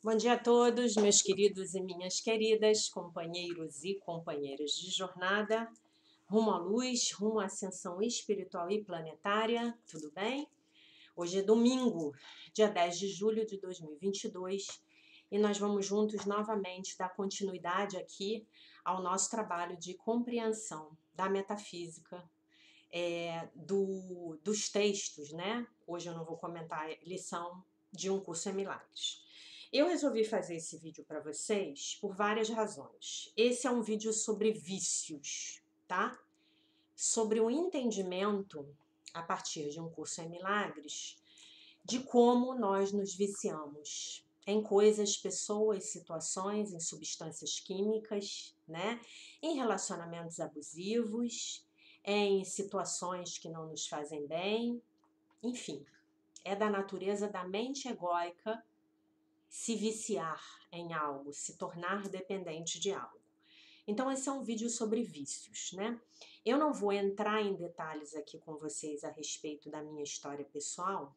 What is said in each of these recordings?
Bom dia a todos, meus queridos e minhas queridas, companheiros e companheiras de jornada, rumo à luz, rumo à ascensão espiritual e planetária, tudo bem? Hoje é domingo, dia 10 de julho de 2022, e nós vamos juntos novamente dar continuidade aqui ao nosso trabalho de compreensão da metafísica, dos textos, né? Hoje eu não vou comentar a lição de Um Curso em Milagres. Eu resolvi fazer esse vídeo para vocês por várias razões. Esse é um vídeo sobre vícios, tá? Sobre o entendimento, a partir de Um Curso em Milagres, de como nós nos viciamos em coisas, pessoas, situações, em substâncias químicas, né? Em relacionamentos abusivos, em situações que não nos fazem bem, enfim, é da natureza da mente egóica se viciar em algo, se tornar dependente de algo. Então esse é um vídeo sobre vícios, né? Eu não vou entrar em detalhes aqui com vocês a respeito da minha história pessoal,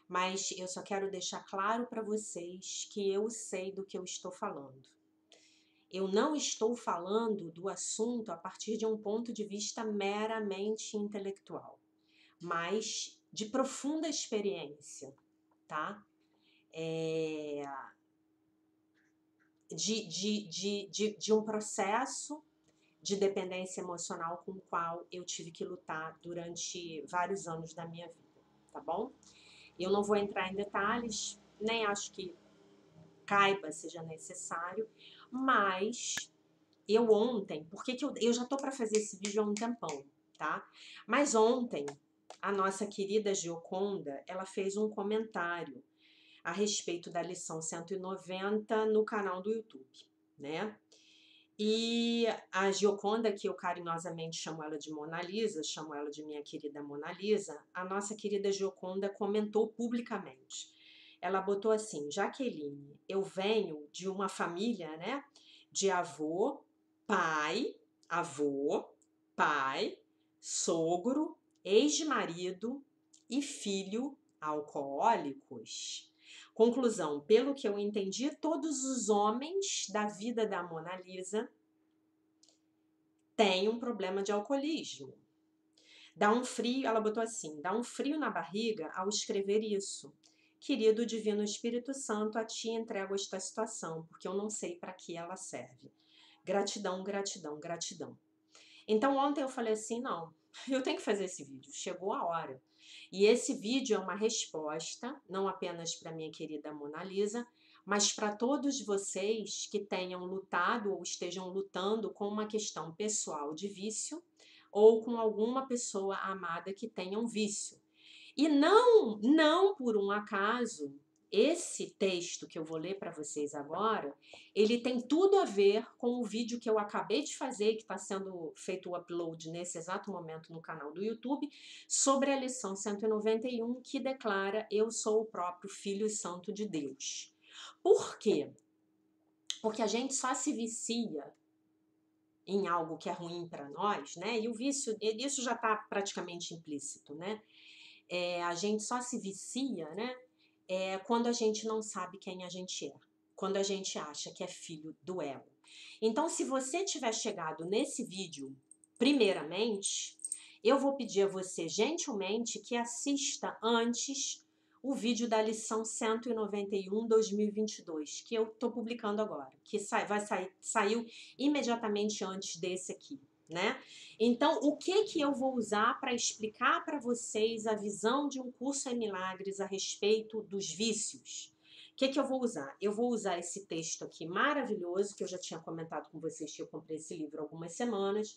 mas eu só quero deixar claro para vocês que eu sei do que eu estou falando. Eu não estou falando do assunto a partir de um ponto de vista meramente intelectual, mas de profunda experiência, tá? De um processo de dependência emocional com o qual eu tive que lutar durante vários anos da minha vida, tá bom? Eu não vou entrar em detalhes, nem acho que caiba, seja necessário, mas eu ontem, porque que eu já tô para fazer esse vídeo há um tempão, tá? Mas ontem, a nossa querida Gioconda, ela fez um comentário a respeito da lição 190 no canal do YouTube, né? E a Gioconda, que eu carinhosamente chamo ela de Mona Lisa, chamo ela de minha querida Mona Lisa, a nossa querida Gioconda comentou publicamente. Ela botou assim: Jaqueline, eu venho de uma família, né, de pai, avô, pai, sogro, ex-marido e filho alcoólicos. Conclusão, pelo que eu entendi, todos os homens da vida da Mona Lisa têm um problema de alcoolismo. Dá um frio, ela botou assim, dá um frio na barriga ao escrever isso. Querido Divino Espírito Santo, a ti entrego esta situação, porque eu não sei para que ela serve. Gratidão, gratidão, gratidão. Então ontem eu falei assim, não, eu tenho que fazer esse vídeo, chegou a hora. E esse vídeo é uma resposta, não apenas para minha querida Mona Lisa, mas para todos vocês que tenham lutado ou estejam lutando com uma questão pessoal de vício ou com alguma pessoa amada que tenha um vício. E não por um acaso, esse texto que eu vou ler para vocês agora, ele tem tudo a ver com o vídeo que eu acabei de fazer, que está sendo feito o upload nesse exato momento no canal do YouTube, sobre a lição 191, que declara: Eu sou o próprio Filho Santo de Deus. Por quê? Porque a gente só se vicia em algo que é ruim para nós, né? E o vício, isso já está praticamente implícito, né? A gente só se vicia, né? Quando a gente não sabe quem a gente é. Quando a gente acha que é filho do ego. Então, se você tiver chegado nesse vídeo, primeiramente, eu vou pedir a você, gentilmente, que assista antes o vídeo da lição 191 2022, que eu estou publicando agora, que saiu imediatamente antes desse aqui, né? Então, o que eu vou usar para explicar para vocês a visão de Um Curso em Milagres a respeito dos vícios? O que eu vou usar? Eu vou usar esse texto aqui maravilhoso, que eu já tinha comentado com vocês que eu comprei esse livro há algumas semanas,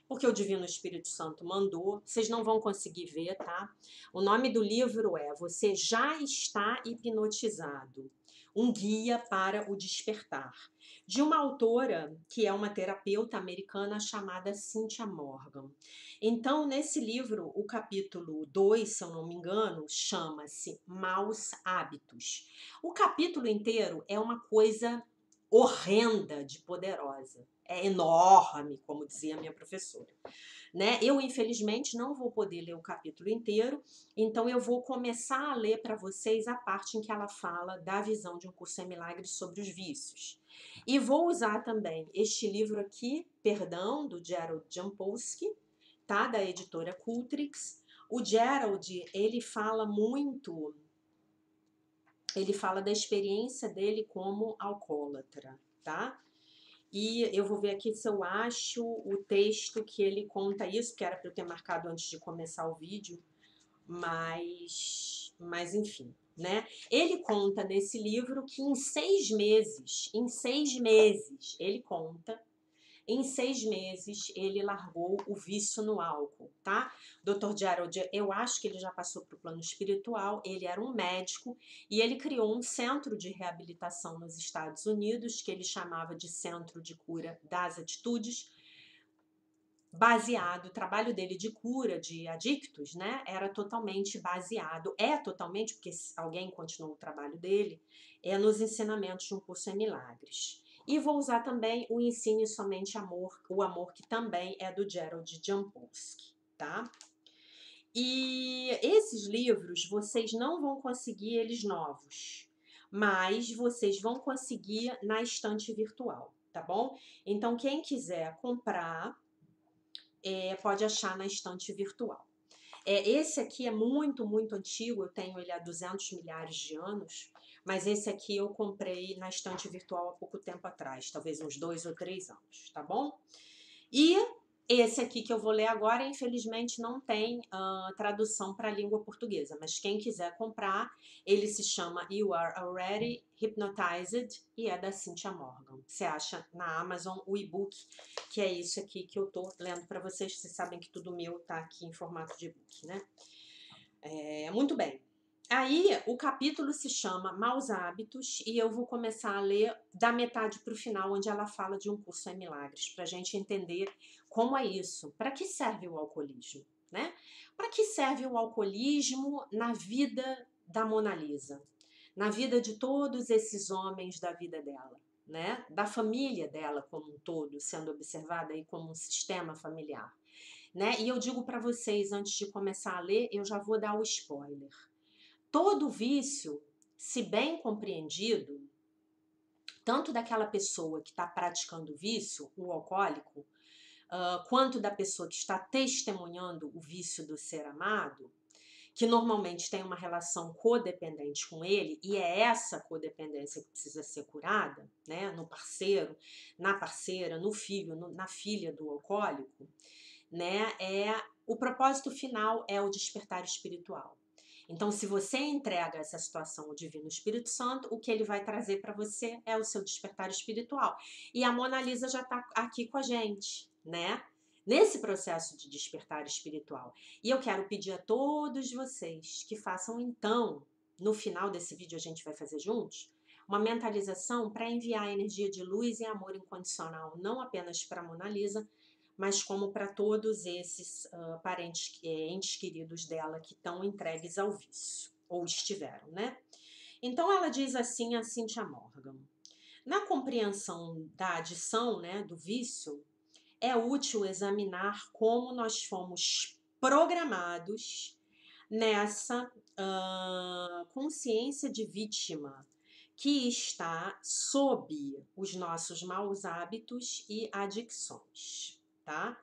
porque o Divino Espírito Santo mandou. Vocês não vão conseguir ver, tá? O nome do livro é Você Já Está Hipnotizado, um guia para o despertar, de uma autora que é uma terapeuta americana chamada Cynthia Morgan. Então, nesse livro, o capítulo 2, se eu não me engano, chama-se Maus Hábitos. O capítulo inteiro é uma coisa horrenda de poderosa. É enorme, como dizia a minha professora. Né? Eu, infelizmente, não vou poder ler o capítulo inteiro, então eu vou começar a ler para vocês a parte em que ela fala da visão de Um Curso em Milagres sobre os vícios. E vou usar também este livro aqui, Perdão, do Gerald Jampolsky, tá? Da editora Cultrix. O Gerald, ele fala muito, ele fala da experiência dele como alcoólatra, tá? E eu vou ver aqui se eu acho o texto que ele conta isso, que era para eu ter marcado antes de começar o vídeo, mas enfim, né? Ele conta nesse livro que em 6 meses, ele conta, em 6 meses ele largou o vício no álcool, tá? Dr. Gerald, eu acho que ele já passou para o plano espiritual, ele era um médico e ele criou um centro de reabilitação nos Estados Unidos, que ele chamava de Centro de Cura das Atitudes, baseado, o trabalho dele de cura de adictos, né, era totalmente baseado, é totalmente, porque alguém continuou o trabalho dele, é nos ensinamentos de Um Curso em Milagres. E vou usar também o Ensine Somente Amor, o Amor, que também é do Gerald Jampolsky, tá? E esses livros, vocês não vão conseguir eles novos, mas vocês vão conseguir na estante virtual, tá bom? Então, quem quiser comprar, pode achar na estante virtual. Esse aqui é muito, muito antigo, eu tenho ele há 200 milhares de anos, mas esse aqui eu comprei na estante virtual há pouco tempo atrás, talvez uns 2 ou 3 anos, tá bom? E esse aqui que eu vou ler agora, infelizmente, não tem tradução para a língua portuguesa, mas quem quiser comprar, ele se chama You Are Already Hypnotized e é da Cynthia Morgan. Você acha na Amazon o e-book, que é isso aqui que eu tô lendo para vocês. Vocês sabem que tudo meu tá aqui em formato de e-book, né? Muito bem. Aí o capítulo se chama Maus Hábitos e eu vou começar a ler da metade para o final, onde ela fala de Um Curso em Milagres, para a gente entender como é isso. Para que serve o alcoolismo, né? Para que serve o alcoolismo na vida da Mona Lisa, na vida de todos esses homens da vida dela, né? Da família dela como um todo, sendo observada aí como um sistema familiar, né? E eu digo para vocês, antes de começar a ler, eu já vou dar o spoiler. Todo vício, se bem compreendido, tanto daquela pessoa que está praticando o vício, o alcoólico, quanto da pessoa que está testemunhando o vício do ser amado, que normalmente tem uma relação codependente com ele, e é essa codependência que precisa ser curada, né, no parceiro, na parceira, no filho, na filha do alcoólico, né, o propósito final é o despertar espiritual. Então, se você entrega essa situação ao Divino Espírito Santo, o que ele vai trazer para você é o seu despertar espiritual. E a Mona Lisa já está aqui com a gente, né? Nesse processo de despertar espiritual. E eu quero pedir a todos vocês que façam, então, no final desse vídeo a gente vai fazer juntos, uma mentalização para enviar energia de luz e amor incondicional, não apenas para a Mona Lisa, mas como para todos esses parentes, entes queridos dela que estão entregues ao vício, ou estiveram, né? Então ela diz assim a Cynthia Morgan: na compreensão da adição, né, do vício, é útil examinar como nós fomos programados nessa consciência de vítima que está sob os nossos maus hábitos e adicções, tá?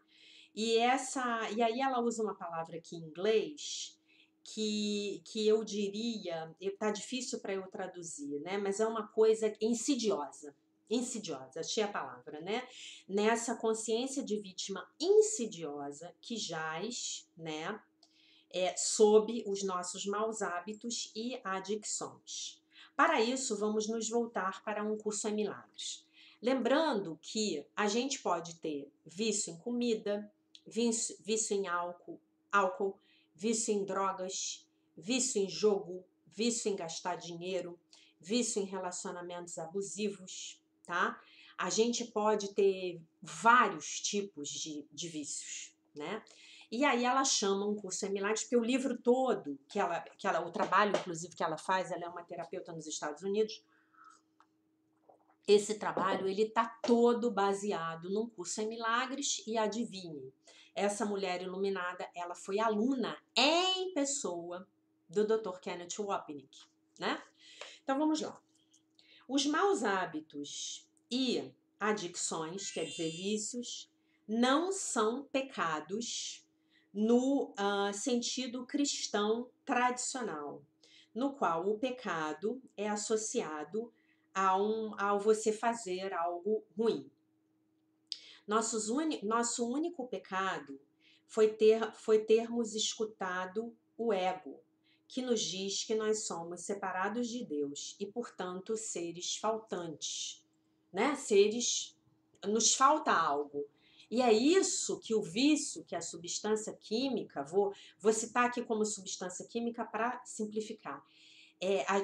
E aí ela usa uma palavra aqui em inglês que eu diria, tá difícil para eu traduzir, né? Mas é uma coisa insidiosa. Insidiosa, achei a palavra, né? Nessa consciência de vítima insidiosa que jaz, né? Sob os nossos maus hábitos e adicções. Para isso, vamos nos voltar para Um Curso em Milagres. Lembrando que a gente pode ter vício em comida, vício em álcool, vício em drogas, vício em jogo, vício em gastar dinheiro, vício em relacionamentos abusivos, tá? A gente pode ter vários tipos de vícios, né? E aí ela chama Um Curso em Milagres, porque o livro todo, o trabalho, inclusive, que ela faz, ela é uma terapeuta nos Estados Unidos, esse trabalho ele está todo baseado num curso em milagres e adivinhe, essa mulher iluminada, ela foi aluna em pessoa do Dr. Kenneth Wapnick, né? Então vamos lá. Os maus hábitos e adicções, quer dizer, vícios, não são pecados no sentido cristão tradicional, no qual o pecado é associado ao você fazer algo ruim. Nosso único pecado foi termos escutado o ego, que nos diz que nós somos separados de Deus e, portanto, seres faltantes, né? Nos falta algo. E é isso que o vício, que é a substância química, vou citar aqui como substância química para simplificar,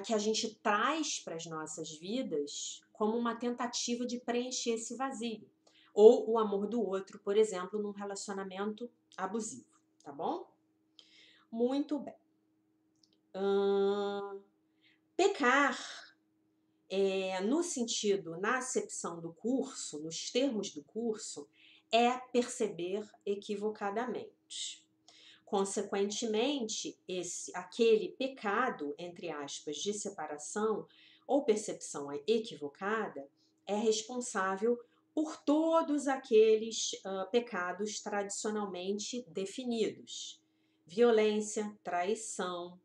que a gente traz para as nossas vidas como uma tentativa de preencher esse vazio. Ou o amor do outro, por exemplo, num relacionamento abusivo, tá bom? Muito bem. Pecar, no sentido, na acepção do curso, nos termos do curso, é perceber equivocadamente. Consequentemente, aquele pecado, entre aspas, de separação ou percepção equivocada, é responsável por todos aqueles pecados tradicionalmente definidos: violência, traição,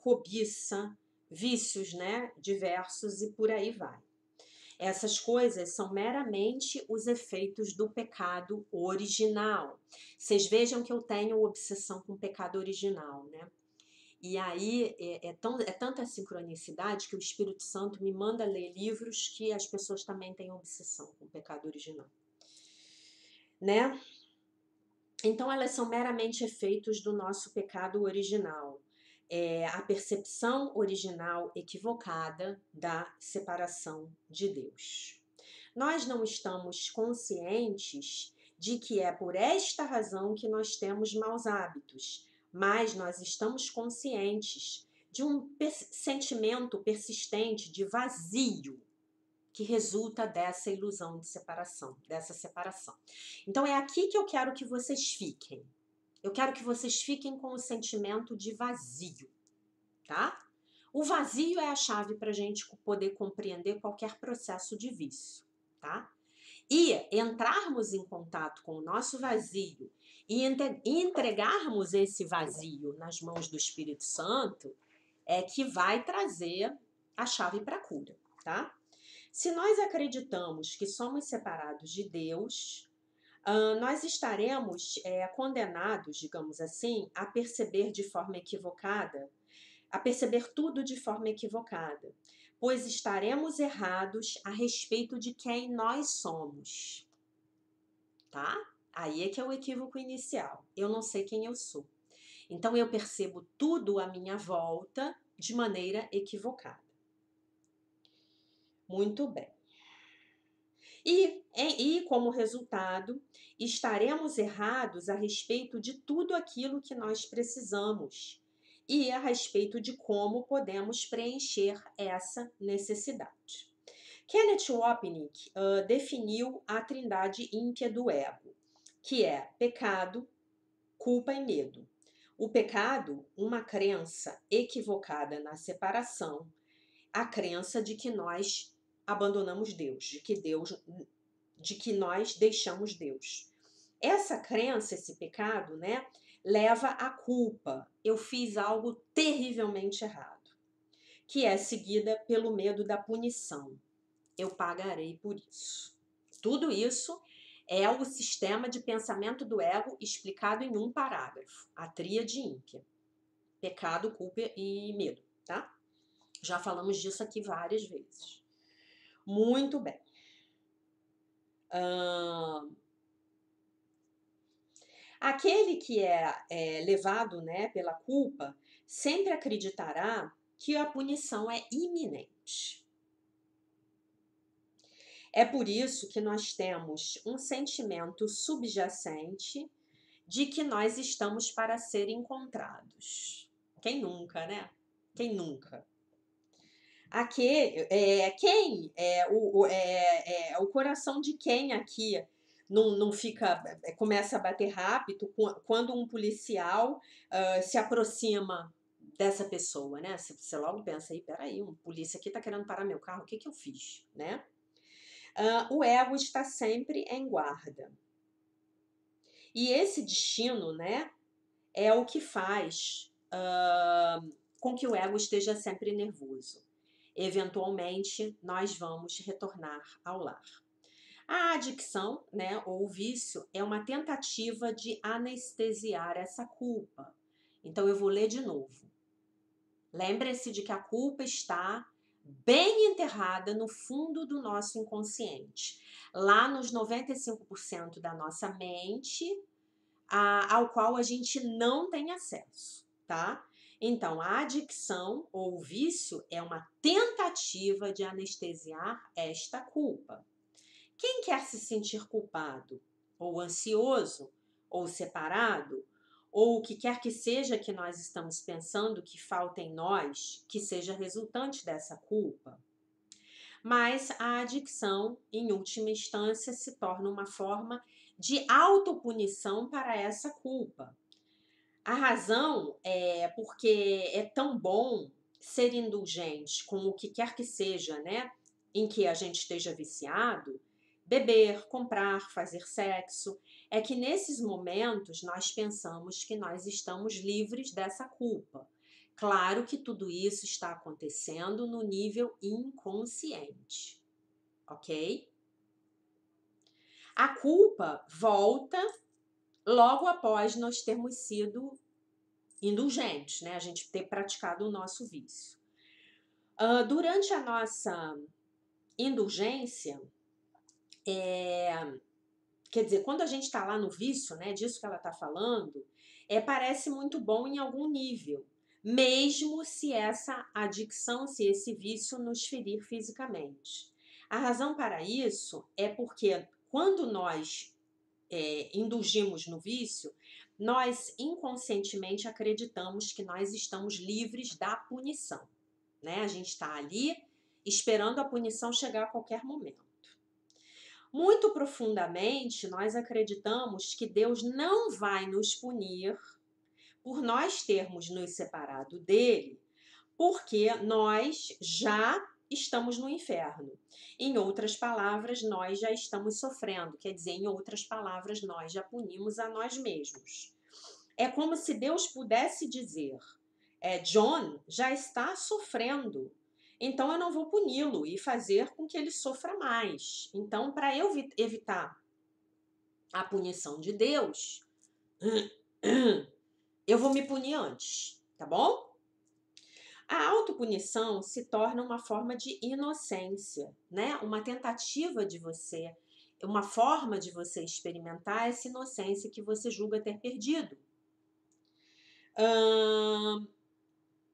cobiça, vícios, né, diversos e por aí vai. Essas coisas são meramente os efeitos do pecado original. Vocês vejam que eu tenho obsessão com o pecado original, né? E aí é tanta sincronicidade que o Espírito Santo me manda ler livros que as pessoas também têm obsessão com o pecado original, né? Então elas são meramente efeitos do nosso pecado original. A percepção original equivocada da separação de Deus. Nós não estamos conscientes de que é por esta razão que nós temos maus hábitos, mas nós estamos conscientes de um sentimento persistente de vazio que resulta dessa ilusão de separação, dessa separação. Então é aqui que eu quero que vocês fiquem. Eu quero que vocês fiquem com o sentimento de vazio, tá? O vazio é a chave para a gente poder compreender qualquer processo de vício, tá? E entrarmos em contato com o nosso vazio e entregarmos esse vazio nas mãos do Espírito Santo é que vai trazer a chave para a cura, tá? Se nós acreditamos que somos separados de Deus, nós estaremos condenados, digamos assim, a perceber de forma equivocada, a perceber tudo de forma equivocada, pois estaremos errados a respeito de quem nós somos, tá? Aí é que é o equívoco inicial. Eu não sei quem eu sou. Então eu percebo tudo à minha volta de maneira equivocada. Muito bem. E como resultado, estaremos errados a respeito de tudo aquilo que nós precisamos e a respeito de como podemos preencher essa necessidade. Kenneth Wapnick definiu a trindade ímpia do ego, que é pecado, culpa e medo. O pecado, uma crença equivocada na separação, a crença de que nós abandonamos Deus, de que nós deixamos Deus. Essa crença, esse pecado, né, leva à culpa. Eu fiz algo terrivelmente errado, que é seguida pelo medo da punição. Eu pagarei por isso. Tudo isso é o sistema de pensamento do ego explicado em um parágrafo, a tríade ímpia: pecado, culpa e medo, tá? Já falamos disso aqui várias vezes. Muito bem. Aquele que é levado, né, pela culpa sempre acreditará que a punição é iminente. É por isso que nós temos um sentimento subjacente de que nós estamos para ser encontrados. Quem nunca, né? Quem nunca? Quem, o coração de quem aqui não fica, começa a bater rápido quando um policial se aproxima dessa pessoa, né? Você logo pensa aí, peraí, um polícia aqui tá querendo parar meu carro, o que que eu fiz, né? O ego está sempre em guarda. E esse destino, né, é o que faz com que o ego esteja sempre nervoso. Eventualmente, nós vamos retornar ao lar. A adicção, né, ou o vício, é uma tentativa de anestesiar essa culpa. Então, eu vou ler de novo. Lembre-se de que a culpa está bem enterrada no fundo do nosso inconsciente, lá nos 95% da nossa mente, ao qual a gente não tem acesso, tá? Então, a adicção ou o vício é uma tentativa de anestesiar esta culpa. Quem quer se sentir culpado, ou ansioso, ou separado, ou o que quer que seja que nós estamos pensando que falta em nós, que seja resultante dessa culpa? Mas a adicção, em última instância, se torna uma forma de autopunição para essa culpa. A razão é porque é tão bom ser indulgente com o que quer que seja, né, em que a gente esteja viciado, beber, comprar, fazer sexo, é que nesses momentos nós pensamos que nós estamos livres dessa culpa. Claro que tudo isso está acontecendo no nível inconsciente, ok? A culpa volta logo após nós termos sido indulgentes, né? A gente ter praticado o nosso vício. Durante a nossa indulgência, quer dizer, quando a gente está lá no vício, né, disso que ela está falando, parece muito bom em algum nível, mesmo se essa adicção, se esse vício nos ferir fisicamente. A razão para isso é porque quando nós indulgimos no vício, nós inconscientemente acreditamos que nós estamos livres da punição, né? A gente está ali esperando a punição chegar a qualquer momento. Muito profundamente, nós acreditamos que Deus não vai nos punir por nós termos nos separado dele, porque nós já estamos no inferno. Em outras palavras, nós já estamos sofrendo. Quer dizer, em outras palavras, nós já punimos a nós mesmos. É como se Deus pudesse dizer: John já está sofrendo, então eu não vou puni-lo e fazer com que ele sofra mais. Então, para eu evitar a punição de Deus, eu vou me punir antes, tá bom? A autopunição se torna uma forma de inocência, né? Uma tentativa de você, uma forma de você experimentar essa inocência que você julga ter perdido.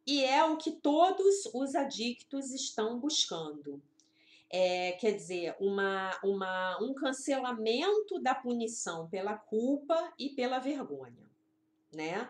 E é o que todos os adictos estão buscando. Quer dizer, um cancelamento da punição pela culpa e pela vergonha, né?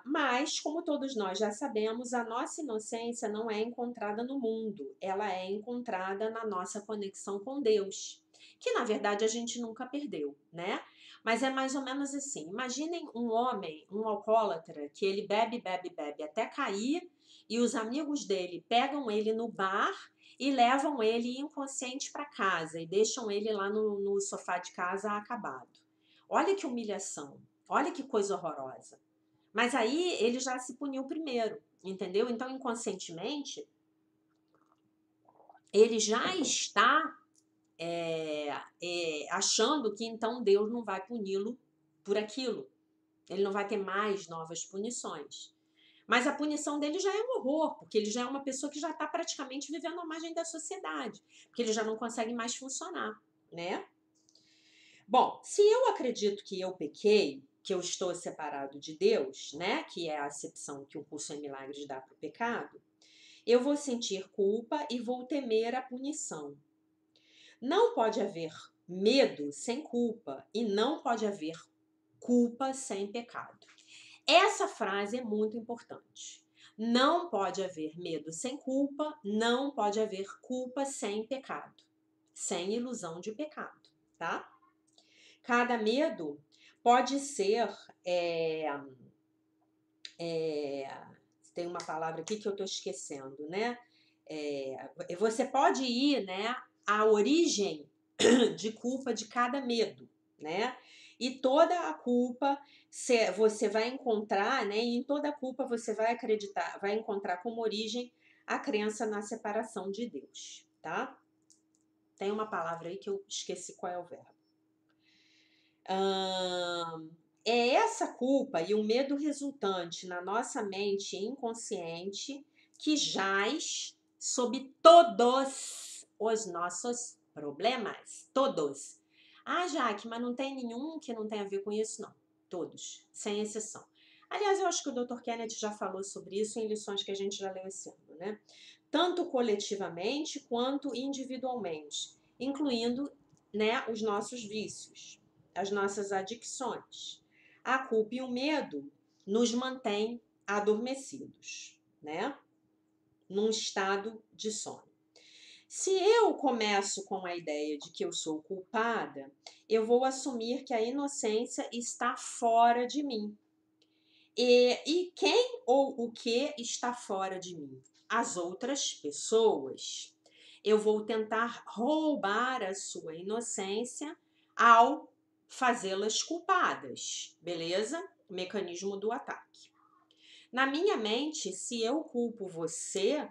Mas, como todos nós já sabemos, a nossa inocência não é encontrada no mundo, ela é encontrada na nossa conexão com Deus, que na verdade a gente nunca perdeu, né? Mas é mais ou menos assim, imaginem um homem, um alcoólatra, que ele bebe, bebe, bebe até cair, e os amigos dele pegam ele no bar e levam ele inconsciente para casa, e deixam ele lá no sofá de casa acabado. Olha que humilhação. Olha que coisa horrorosa. Mas aí ele já se puniu primeiro, entendeu? Então, inconscientemente, ele já está achando que então Deus não vai puni-lo por aquilo. Ele não vai ter mais novas punições. Mas a punição dele já é um horror, porque ele já é uma pessoa que já está praticamente vivendo à margem da sociedade, porque ele já não consegue mais funcionar, né? Bom, se eu acredito que eu pequei, que eu estou separado de Deus, né, que é a acepção que o curso em milagres dá para o pecado, eu vou sentir culpa e vou temer a punição. Não pode haver medo sem culpa e não pode haver culpa sem pecado. Essa frase é muito importante. Não pode haver medo sem culpa, não pode haver culpa sem pecado, sem ilusão de pecado, tá? Cada medo pode ser, tem uma palavra aqui que eu tô esquecendo, né? Você pode ir, né, à origem de culpa de cada medo, né? E toda a culpa você vai encontrar, né? E em toda a culpa você vai acreditar, vai encontrar como origem a crença na separação de Deus, tá? Tem uma palavra aí que eu esqueci qual é o verbo. É essa culpa e o medo resultante na nossa mente inconsciente que jaz sob todos os nossos problemas. Todos. Ah, Jaque, mas não tem nenhum que não tenha a ver com isso, não. Todos, sem exceção. Aliás, eu acho que o Dr. Kennedy já falou sobre isso em lições que a gente já leu esse ano, né? Tanto coletivamente quanto individualmente, incluindo, né, os nossos vícios, as nossas adicções. A culpa e o medo nos mantêm adormecidos, né? Num estado de sono. Se eu começo com a ideia de que eu sou culpada, eu vou assumir que a inocência está fora de mim. E quem ou o que está fora de mim? As outras pessoas. Eu vou tentar roubar a sua inocência ao fazê-las culpadas, beleza? Mecanismo do ataque. Na minha mente, se eu culpo você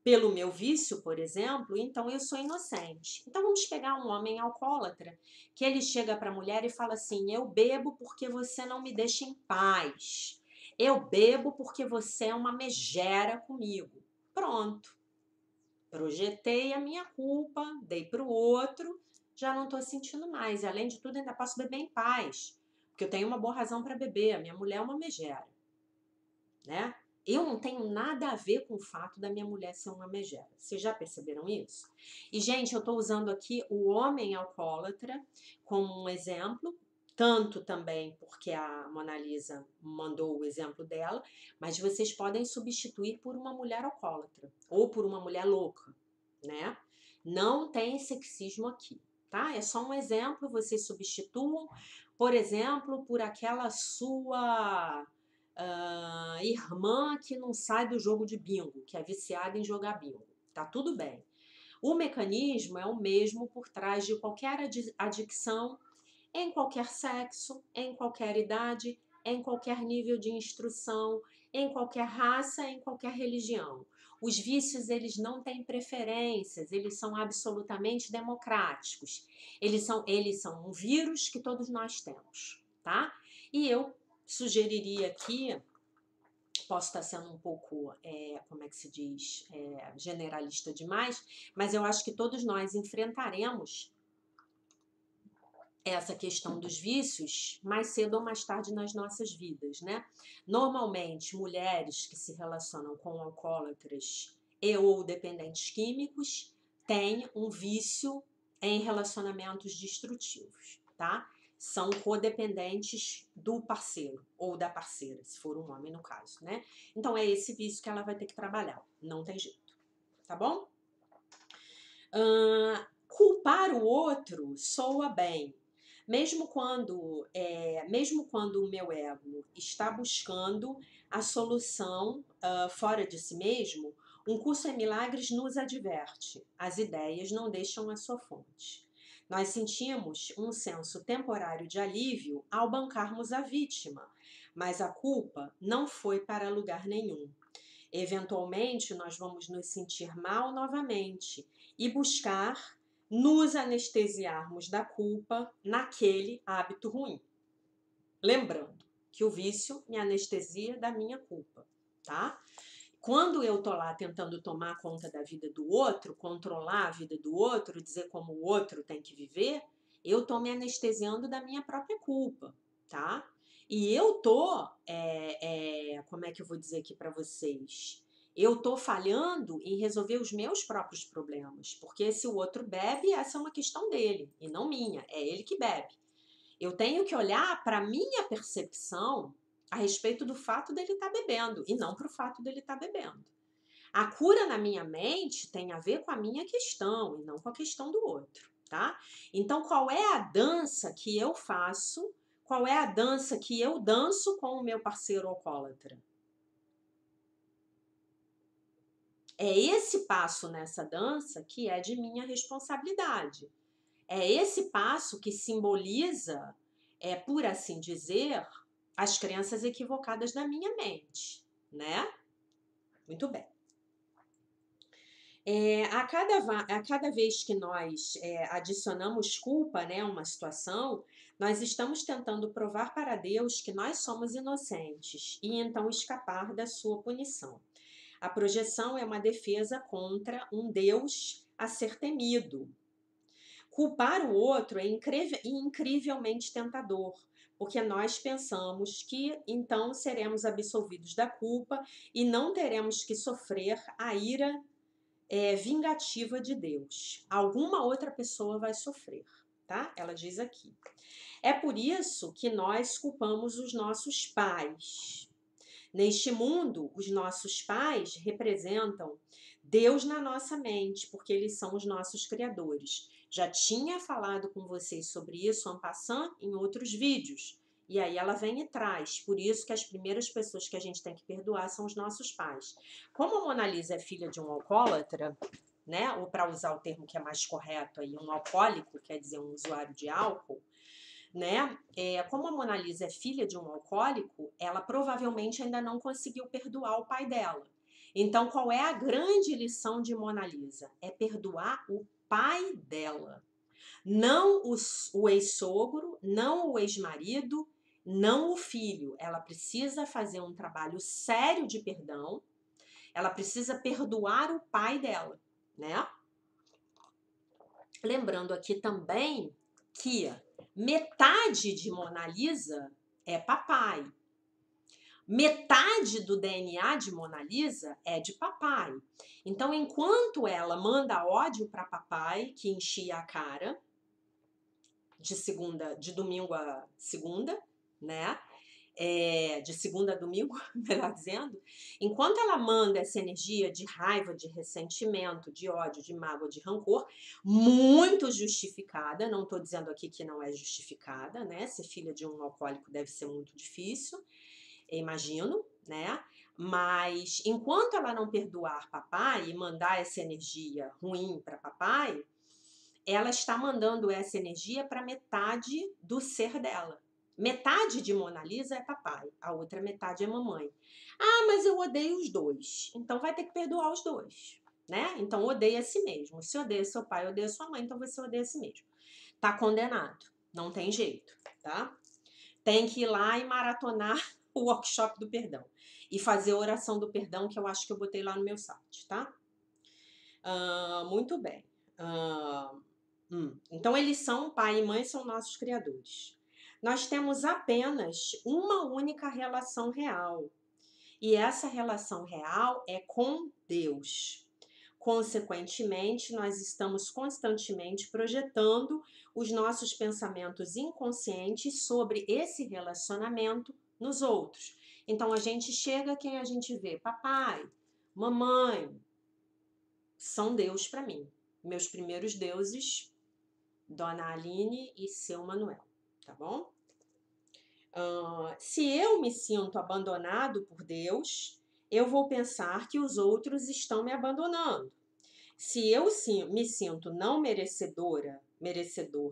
pelo meu vício, por exemplo, então eu sou inocente. Então vamos pegar um homem alcoólatra, que ele chega para a mulher e fala assim: eu bebo porque você não me deixa em paz. Eu bebo porque você é uma megera comigo. Pronto. Projetei a minha culpa, dei para o outro, já não estou sentindo mais. E, além de tudo, ainda posso beber em paz, porque eu tenho uma boa razão para beber. A minha mulher é uma megera, né? Eu não tenho nada a ver com o fato da minha mulher ser uma megera. Vocês já perceberam isso? E, gente, eu estou usando aqui o homem alcoólatra como um exemplo, tanto também porque a Mona Lisa mandou o exemplo dela, mas vocês podem substituir por uma mulher alcoólatra ou por uma mulher louca, né? Não tem sexismo aqui, tá? É só um exemplo, vocês substituam, por exemplo, por aquela sua irmã que não sai do jogo de bingo, que é viciada em jogar bingo. Tá tudo bem. O mecanismo é o mesmo por trás de qualquer adicção, em qualquer sexo, em qualquer idade, em qualquer nível de instrução, em qualquer raça, em qualquer religião. Os vícios, eles não têm preferências, eles são absolutamente democráticos. Eles são um vírus que todos nós temos, tá? E eu sugeriria aqui, posso estar sendo um pouco, como é que se diz, generalista demais, mas eu acho que todos nós enfrentaremos essa questão dos vícios mais cedo ou mais tarde nas nossas vidas, né? Normalmente, mulheres que se relacionam com alcoólatras e ou dependentes químicos têm um vício em relacionamentos destrutivos, tá? São codependentes do parceiro ou da parceira, se for um homem no caso, né? Então é esse vício que ela vai ter que trabalhar, não tem jeito, tá bom? Culpar o outro soa bem, mesmo quando o meu ego está buscando a solução fora de si mesmo. Um curso em milagres nos adverte: as ideias não deixam a sua fonte. Nós sentimos um senso temporário de alívio ao bancarmos a vítima, mas a culpa não foi para lugar nenhum. Eventualmente, nós vamos nos sentir mal novamente e buscar nos anestesiarmos da culpa naquele hábito ruim. Lembrando que o vício me anestesia da minha culpa, tá? Quando eu tô lá tentando tomar conta da vida do outro, controlar a vida do outro, dizer como o outro tem que viver, eu tô me anestesiando da minha própria culpa, tá? E eu tô, como é que eu vou dizer aqui para vocês? Eu tô falhando em resolver os meus próprios problemas, porque se o outro bebe, essa é uma questão dele e não minha, é ele que bebe. Eu tenho que olhar para minha percepção a respeito do fato dele estar bebendo e não para o fato dele estar bebendo. A cura na minha mente tem a ver com a minha questão e não com a questão do outro, tá? Então, qual é a dança que eu faço? Qual é a dança que eu danço com o meu parceiro alcoólatra? É esse passo nessa dança que é de minha responsabilidade. É esse passo que simboliza, por assim dizer, as crenças equivocadas da minha mente, né? Muito bem. A cada vez que nós adicionamos culpa, né, a uma situação, nós estamos tentando provar para Deus que nós somos inocentes e então escapar da sua punição. A projeção é uma defesa contra um Deus a ser temido. Culpar o outro é incrivelmente tentador, porque nós pensamos que então seremos absolvidos da culpa e não teremos que sofrer a ira vingativa de Deus. Alguma outra pessoa vai sofrer, tá? Ela diz aqui. É por isso que nós culpamos os nossos pais. Neste mundo, os nossos pais representam Deus na nossa mente, porque eles são os nossos criadores. Já tinha falado com vocês sobre isso en passant em outros vídeos. E aí ela vem e traz. Por isso que as primeiras pessoas que a gente tem que perdoar são os nossos pais. Como a Mona Lisa é filha de um alcoólatra, né? Ou para usar o termo que é mais correto aí, um alcoólico, quer dizer, um usuário de álcool, né? Como a Mona Lisa é filha de um alcoólico, ela provavelmente ainda não conseguiu perdoar o pai dela. Então, qual é a grande lição de Mona Lisa? É perdoar o pai dela. Não o ex-sogro, não o ex-marido, não o filho. Ela precisa fazer um trabalho sério de perdão. Ela precisa perdoar o pai dela, né? Lembrando aqui também que metade de Mona Lisa é papai. Metade do DNA de Mona Lisa é de papai. Então, enquanto ela manda ódio para papai, que enchia a cara, de domingo a segunda, né? De segunda a domingo, melhor dizendo, enquanto ela manda essa energia de raiva, de ressentimento, de ódio, de mágoa, de rancor, muito justificada, não estou dizendo aqui que não é justificada, né? Ser filha de um alcoólico deve ser muito difícil, eu imagino, né? Mas enquanto ela não perdoar papai e mandar essa energia ruim para papai, ela está mandando essa energia para metade do ser dela. Metade de Mona Lisa é papai, a outra metade é mamãe. Ah, mas eu odeio os dois. Então vai ter que perdoar os dois, né? Então odeia a si mesmo. Se odeia seu pai, odeia sua mãe, então você odeia a si mesmo. Tá condenado. Não tem jeito, tá? Tem que ir lá e maratonar o workshop do perdão. E fazer a oração do perdão, que eu acho que eu botei lá no meu site, tá? Muito bem. Então, eles são, pai e mãe são nossos criadores. Nós temos apenas uma única relação real. E essa relação real é com Deus. Consequentemente, nós estamos constantemente projetando os nossos pensamentos inconscientes sobre esse relacionamento nos outros. Então, a gente chega a quem a gente vê. Papai, mamãe, são Deus para mim. Meus primeiros deuses, Dona Aline e seu Manuel, tá bom? Se eu me sinto abandonado por Deus, eu vou pensar que os outros estão me abandonando. Se eu me sinto não merecedor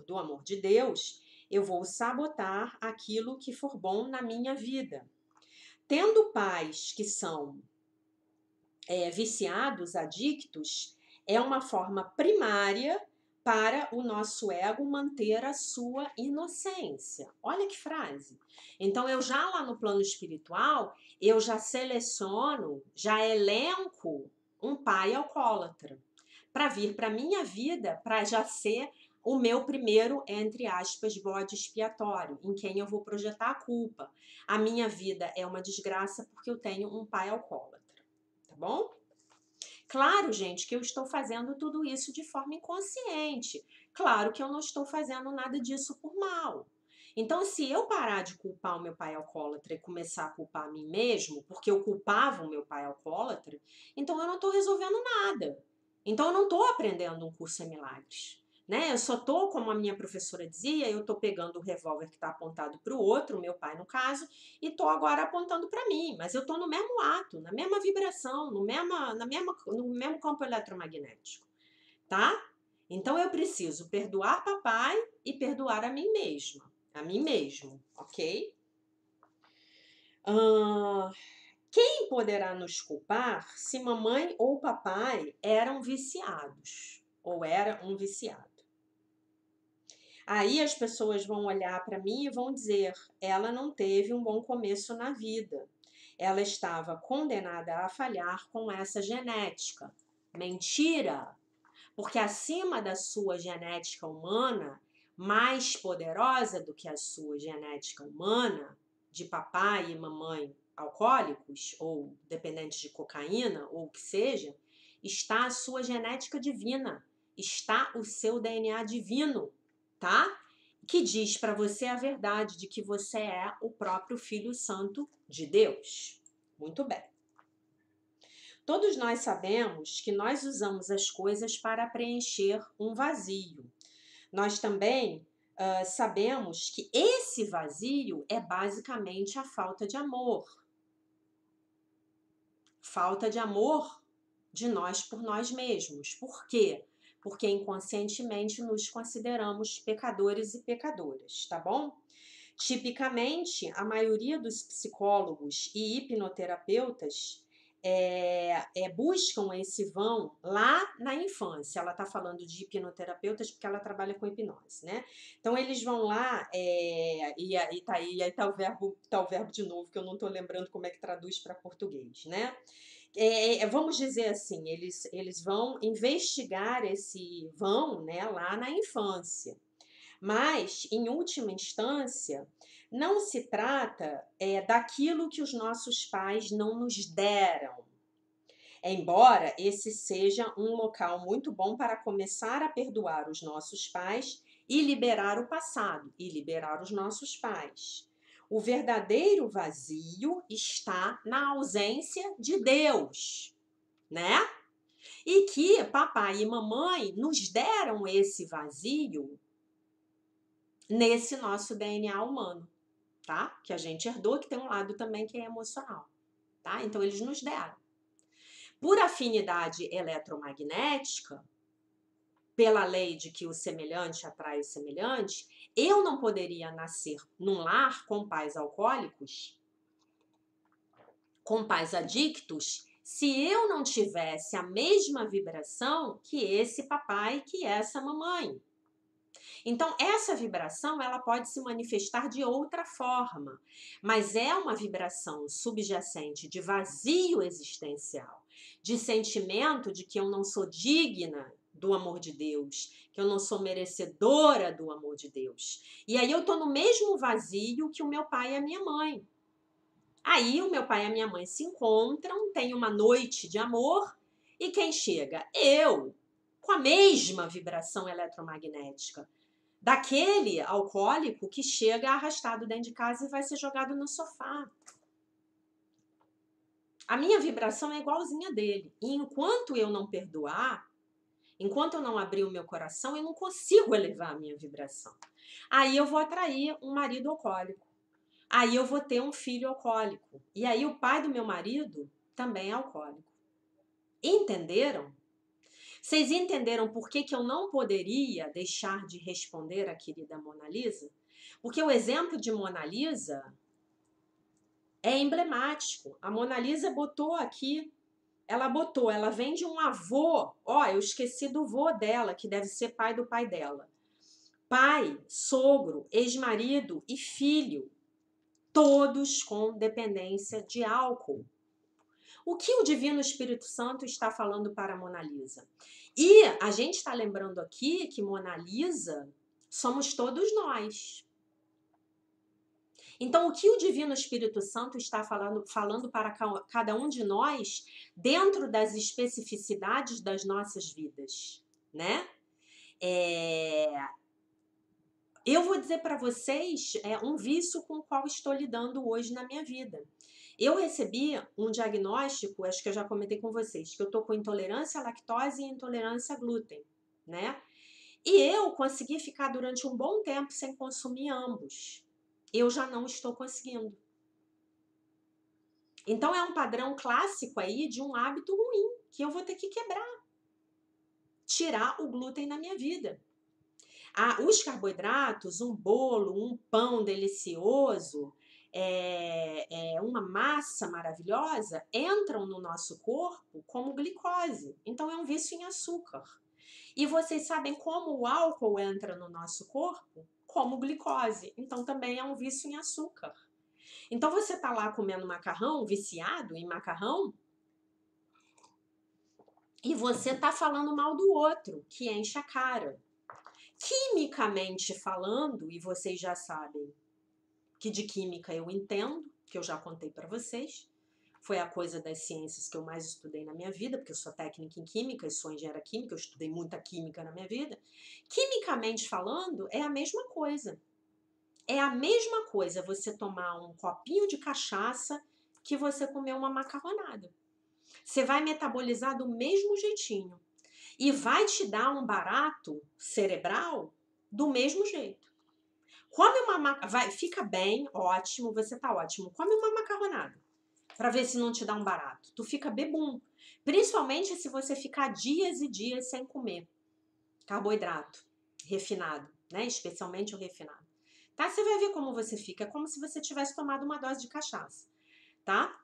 do amor de Deus, eu vou sabotar aquilo que for bom na minha vida. Tendo pais que são viciados, adictos, é uma forma primária para o nosso ego manter a sua inocência. Olha que frase. Então, eu já lá no plano espiritual, eu já seleciono, já elenco um pai alcoólatra para vir para a minha vida, para já ser o meu primeiro, entre aspas, bode expiatório, em quem eu vou projetar a culpa. A minha vida é uma desgraça porque eu tenho um pai alcoólatra, tá bom? Claro, gente, que eu estou fazendo tudo isso de forma inconsciente. Claro que eu não estou fazendo nada disso por mal. Então, se eu parar de culpar o meu pai alcoólatra e começar a culpar a mim mesmo, porque eu culpava o meu pai alcoólatra, então eu não estou resolvendo nada. Então eu não estou aprendendo um curso em milagres. Né? Eu só estou, como a minha professora dizia, eu estou pegando o revólver que está apontado para o outro, meu pai no caso, e estou agora apontando para mim. Mas eu estou no mesmo ato, na mesma vibração, no mesmo campo eletromagnético. Tá? Então eu preciso perdoar papai e perdoar a mim mesma. A mim mesmo, ok? Quem poderá nos culpar se mamãe ou papai eram viciados? Ou era um viciado? Aí as pessoas vão olhar para mim e vão dizer: ela não teve um bom começo na vida. Ela estava condenada a falhar com essa genética. Mentira! Porque acima da sua genética humana, mais poderosa do que a sua genética humana, de papai e mamãe alcoólicos, ou dependentes de cocaína, ou o que seja, está a sua genética divina, está o seu DNA divino, tá? Que diz para você a verdade de que você é o próprio Filho Santo de Deus. Muito bem. Todos nós sabemos que nós usamos as coisas para preencher um vazio. Nós também sabemos que esse vazio é basicamente a falta de amor. Falta de amor de nós por nós mesmos. Por quê? Porque inconscientemente nos consideramos pecadores e pecadoras, tá bom? Tipicamente, a maioria dos psicólogos e hipnoterapeutas buscam esse vão lá na infância. Ela está falando de hipnoterapeutas porque ela trabalha com hipnose, né? Então, eles vão lá, e aí tá o verbo de novo, que eu não estou lembrando como é que traduz para português, né? Vamos dizer assim, eles vão investigar né, lá na infância. Mas, em última instância, não se trata daquilo que os nossos pais não nos deram. Embora esse seja um local muito bom para começar a perdoar os nossos pais e liberar o passado, e liberar os nossos pais. O verdadeiro vazio está na ausência de Deus, né? E que papai e mamãe nos deram esse vazio nesse nosso DNA humano, tá? Que a gente herdou, que tem um lado também que é emocional, tá? Então eles nos deram. Por afinidade eletromagnética, pela lei de que o semelhante atrai o semelhante, eu não poderia nascer num lar com pais alcoólicos, com pais adictos, se eu não tivesse a mesma vibração que esse papai, que essa mamãe. Então, essa vibração, ela pode se manifestar de outra forma, mas é uma vibração subjacente de vazio existencial, de sentimento de que eu não sou digna do amor de Deus, que eu não sou merecedora do amor de Deus. E aí eu tô no mesmo vazio que o meu pai e a minha mãe. Aí o meu pai e a minha mãe se encontram, tem uma noite de amor, e quem chega? Eu, com a mesma vibração eletromagnética daquele alcoólico que chega arrastado dentro de casa e vai ser jogado no sofá. A minha vibração é igualzinha dele. E enquanto eu não perdoar, enquanto eu não abrir o meu coração, eu não consigo elevar a minha vibração. Aí eu vou atrair um marido alcoólico. Aí eu vou ter um filho alcoólico. E aí o pai do meu marido também é alcoólico. Entenderam? Vocês entenderam por que eu não poderia deixar de responder a querida Mona Lisa? Porque o exemplo de Mona Lisa é emblemático. A Mona Lisa botou aqui, ela vem de um avô, eu esqueci do vô dela, que deve ser pai do pai dela. Pai, sogro, ex-marido e filho, todos com dependência de álcool. O que o Divino Espírito Santo está falando para a Mona Lisa? E a gente está lembrando aqui que Mona Lisa somos todos nós. Então, o que o Divino Espírito Santo está falando para cada um de nós dentro das especificidades das nossas vidas, né? Eu vou dizer para vocês um vício com o qual estou lidando hoje na minha vida. Eu recebi um diagnóstico, acho que eu já comentei com vocês, que eu tô com intolerância à lactose e intolerância a glúten, né? E eu consegui ficar durante um bom tempo sem consumir ambos. Eu já não estou conseguindo. Então é um padrão clássico aí de um hábito ruim que eu vou ter que quebrar, tirar o glúten na minha vida. Os carboidratos, um bolo, um pão delicioso, uma massa maravilhosa, entram no nosso corpo como glicose. Então é um vício em açúcar. E vocês sabem como o álcool entra no nosso corpo? Como glicose. Então também é um vício em açúcar. Então você tá lá comendo macarrão, viciado em macarrão, e você tá falando mal do outro, que enche a cara. Quimicamente falando, e vocês já sabem que de química eu entendo, que eu já contei para vocês, foi a coisa das ciências que eu mais estudei na minha vida, porque eu sou técnica em química e sou engenheira química, eu estudei muita química na minha vida. Quimicamente falando, é a mesma coisa. É a mesma coisa você tomar um copinho de cachaça que você comer uma macarronada. Você vai metabolizar do mesmo jeitinho e vai te dar um barato cerebral do mesmo jeito. Come fica bem, ótimo, você tá ótimo. Come uma macarronada para ver se não te dá um barato. Tu fica bebum, principalmente se você ficar dias e dias sem comer carboidrato refinado, né? Especialmente o refinado. Tá? Você vai ver como você fica, é como se você tivesse tomado uma dose de cachaça, tá?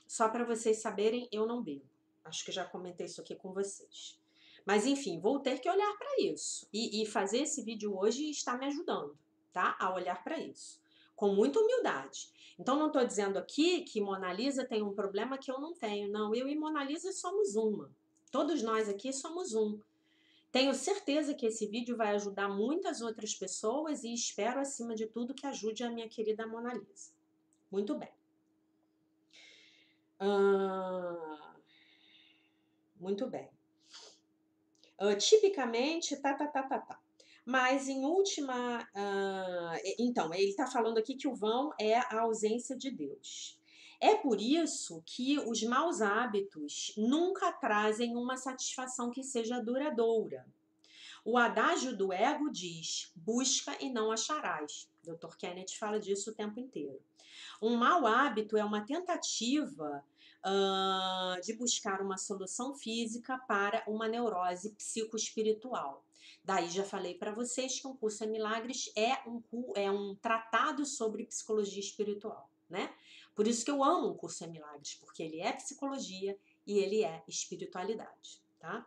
Só para vocês saberem, eu não bebo. Acho que já comentei isso aqui com vocês. Mas enfim, vou ter que olhar para isso. E fazer esse vídeo hoje está me ajudando, tá? A olhar para isso. Com muita humildade. Então não estou dizendo aqui que Mona Lisa tem um problema que eu não tenho. Não, eu e Mona Lisa somos uma. Todos nós aqui somos um. Tenho certeza que esse vídeo vai ajudar muitas outras pessoas e espero, acima de tudo, que ajude a minha querida Mona Lisa. Muito bem. Muito bem. Tipicamente, tá. Mas em última... então, ele está falando aqui que o vão é a ausência de Deus. É por isso que os maus hábitos nunca trazem uma satisfação que seja duradoura. O adágio do ego diz, busca e não acharás. Dr. Kenneth fala disso o tempo inteiro. Um mau hábito é uma tentativa de buscar uma solução física para uma neurose psicoespiritual. Daí já falei para vocês que um curso em milagres é um tratado sobre psicologia espiritual, né? Por isso que eu amo um curso em milagres, porque ele é psicologia e ele é espiritualidade, tá?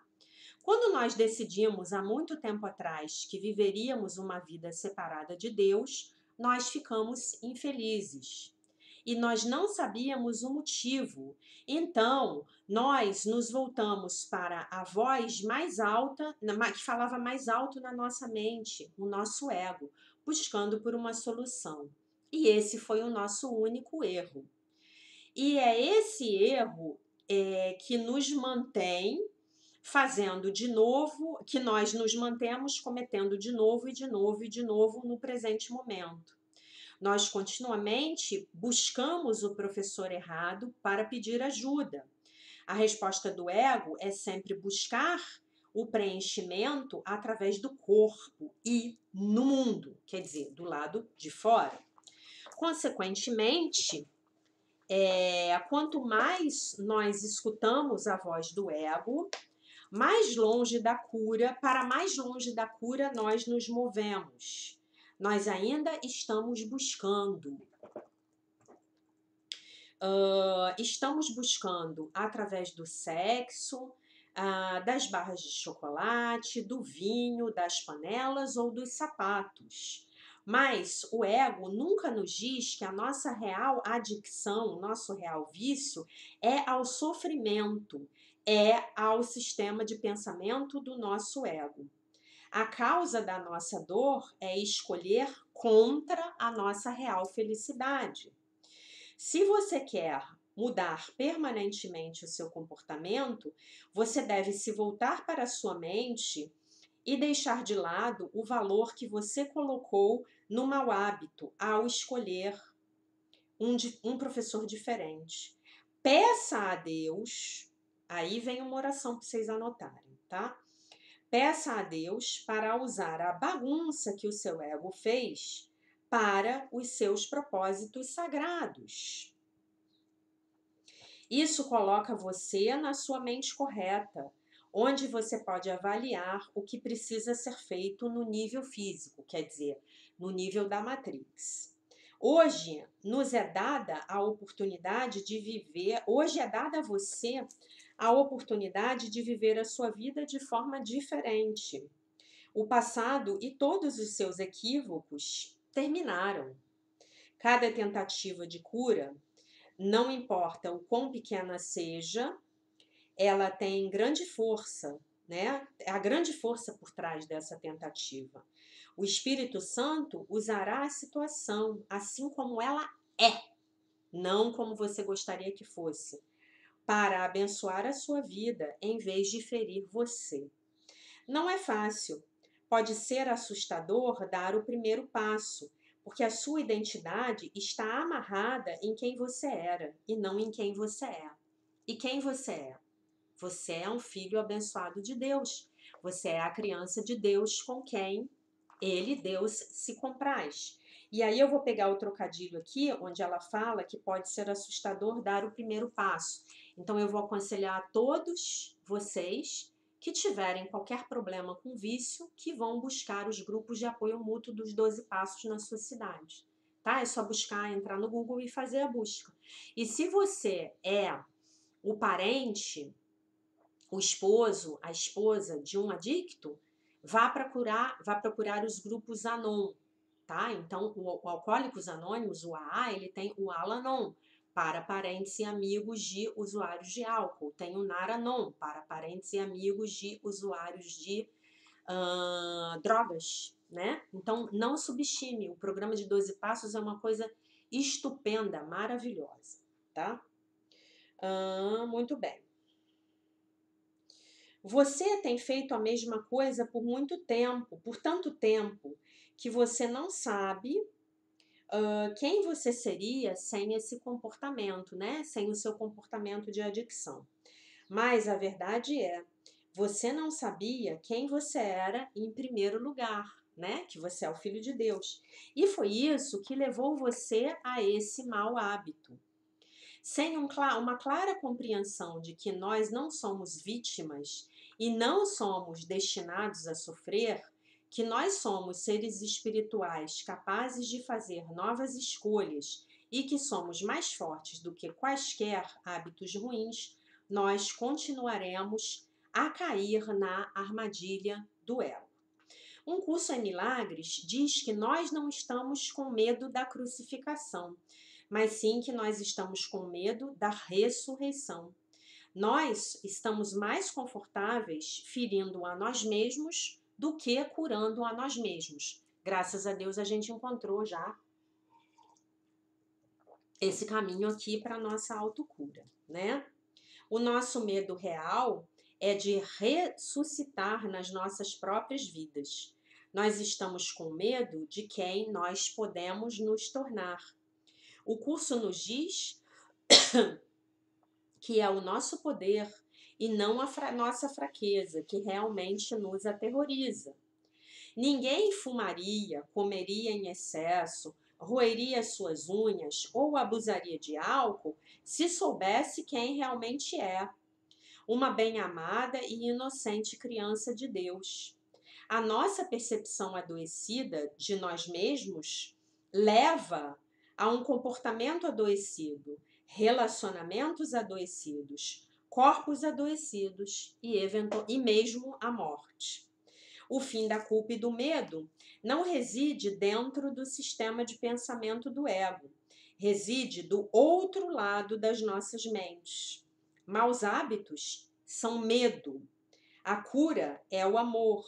Quando nós decidimos há muito tempo atrás que viveríamos uma vida separada de Deus, nós ficamos infelizes e nós não sabíamos o motivo. Então, nós nos voltamos para a voz mais alta, que falava mais alto na nossa mente, o nosso ego, buscando por uma solução. E esse foi o nosso único erro. E é esse erro que nos mantém fazendo de novo, que nós nos mantemos cometendo de novo e de novo e de novo no presente momento. Nós continuamente buscamos o professor errado para pedir ajuda. A resposta do ego é sempre buscar o preenchimento através do corpo e no mundo, quer dizer, do lado de fora. Consequentemente, quanto mais nós escutamos a voz do ego, mais longe da cura, para mais longe da cura nós nos movemos. Nós ainda estamos buscando. Estamos buscando através do sexo, das barras de chocolate, do vinho, das panelas ou dos sapatos. Mas o ego nunca nos diz que a nossa real adicção, o nosso real vício é ao sofrimento, é ao sistema de pensamento do nosso ego. A causa da nossa dor é escolher contra a nossa real felicidade. Se você quer mudar permanentemente o seu comportamento, você deve se voltar para a sua mente e deixar de lado o valor que você colocou no mau hábito ao escolher um professor diferente. Peça a Deus, aí vem uma oração para vocês anotarem, tá? Peça a Deus para usar a bagunça que o seu ego fez para os seus propósitos sagrados. Isso coloca você na sua mente correta, onde você pode avaliar o que precisa ser feito no nível físico, quer dizer, no nível da Matrix. Hoje nos é dada a oportunidade de viver, hoje é dada a você a oportunidade de viver a sua vida de forma diferente. O passado e todos os seus equívocos terminaram. Cada tentativa de cura, não importa o quão pequena seja, ela tem grande força, né? A grande força por trás dessa tentativa. O Espírito Santo usará a situação assim como ela é, não como você gostaria que fosse, para abençoar a sua vida em vez de ferir você. Não é fácil. Pode ser assustador dar o primeiro passo, porque a sua identidade está amarrada em quem você era e não em quem você é. E quem você é? Você é um filho abençoado de Deus. Você é a criança de Deus com quem ele, Deus, se compraz. E aí eu vou pegar o trocadilho aqui, onde ela fala que pode ser assustador dar o primeiro passo. Então eu vou aconselhar a todos vocês que tiverem qualquer problema com vício, que vão buscar os grupos de apoio mútuo dos 12 passos na sua cidade. Tá? É só buscar, entrar no Google e fazer a busca. E se você é o parente, o esposo, a esposa de um adicto, vá procurar os grupos Anon, tá? Então, o Alcoólicos Anônimos, o AA, ele tem o Al-Anon, para parentes e amigos de usuários de álcool. Tem o Nar-Anon, para parentes e amigos de usuários de drogas, né? Então, não subestime. O programa de 12 Passos é uma coisa estupenda, maravilhosa, tá? Muito bem. Você tem feito a mesma coisa por muito tempo, por tanto tempo, que você não sabe quem você seria sem esse comportamento, né? Sem o seu comportamento de adicção. Mas a verdade é, você não sabia quem você era em primeiro lugar, né? Que você é o filho de Deus. E foi isso que levou você a esse mau hábito. Sem uma clara compreensão de que nós não somos vítimas e não somos destinados a sofrer, que nós somos seres espirituais capazes de fazer novas escolhas e que somos mais fortes do que quaisquer hábitos ruins, nós continuaremos a cair na armadilha do ego. Um Curso em Milagres diz que nós não estamos com medo da crucificação, mas sim que nós estamos com medo da ressurreição. Nós estamos mais confortáveis ferindo a nós mesmos do que curando a nós mesmos. Graças a Deus a gente encontrou já esse caminho aqui para a nossa autocura, né? O nosso medo real é de ressuscitar nas nossas próprias vidas. Nós estamos com medo de quem nós podemos nos tornar. O curso nos diz que é o nosso poder e não a nossa fraqueza que realmente nos aterroriza. Ninguém fumaria, comeria em excesso, roeria suas unhas ou abusaria de álcool se soubesse quem realmente é, uma bem-amada e inocente criança de Deus. A nossa percepção adoecida de nós mesmos leva a um comportamento adoecido, relacionamentos adoecidos, corpos adoecidos e mesmo a morte. O fim da culpa e do medo não reside dentro do sistema de pensamento do ego, reside do outro lado das nossas mentes. Maus hábitos são medo. A cura é o amor.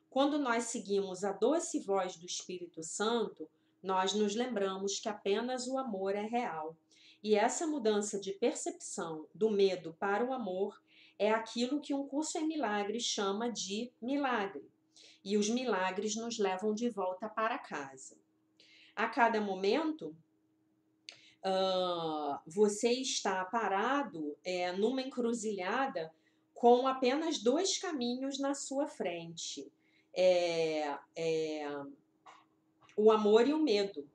Quando nós seguimos a doce voz do Espírito Santo, nós nos lembramos que apenas o amor é real. E essa mudança de percepção do medo para o amor é aquilo que um curso em milagres chama de milagre. e os milagres nos levam de volta para casa. A cada momento, você está parado numa encruzilhada com apenas dois caminhos na sua frente. É, é, o amor e o medo.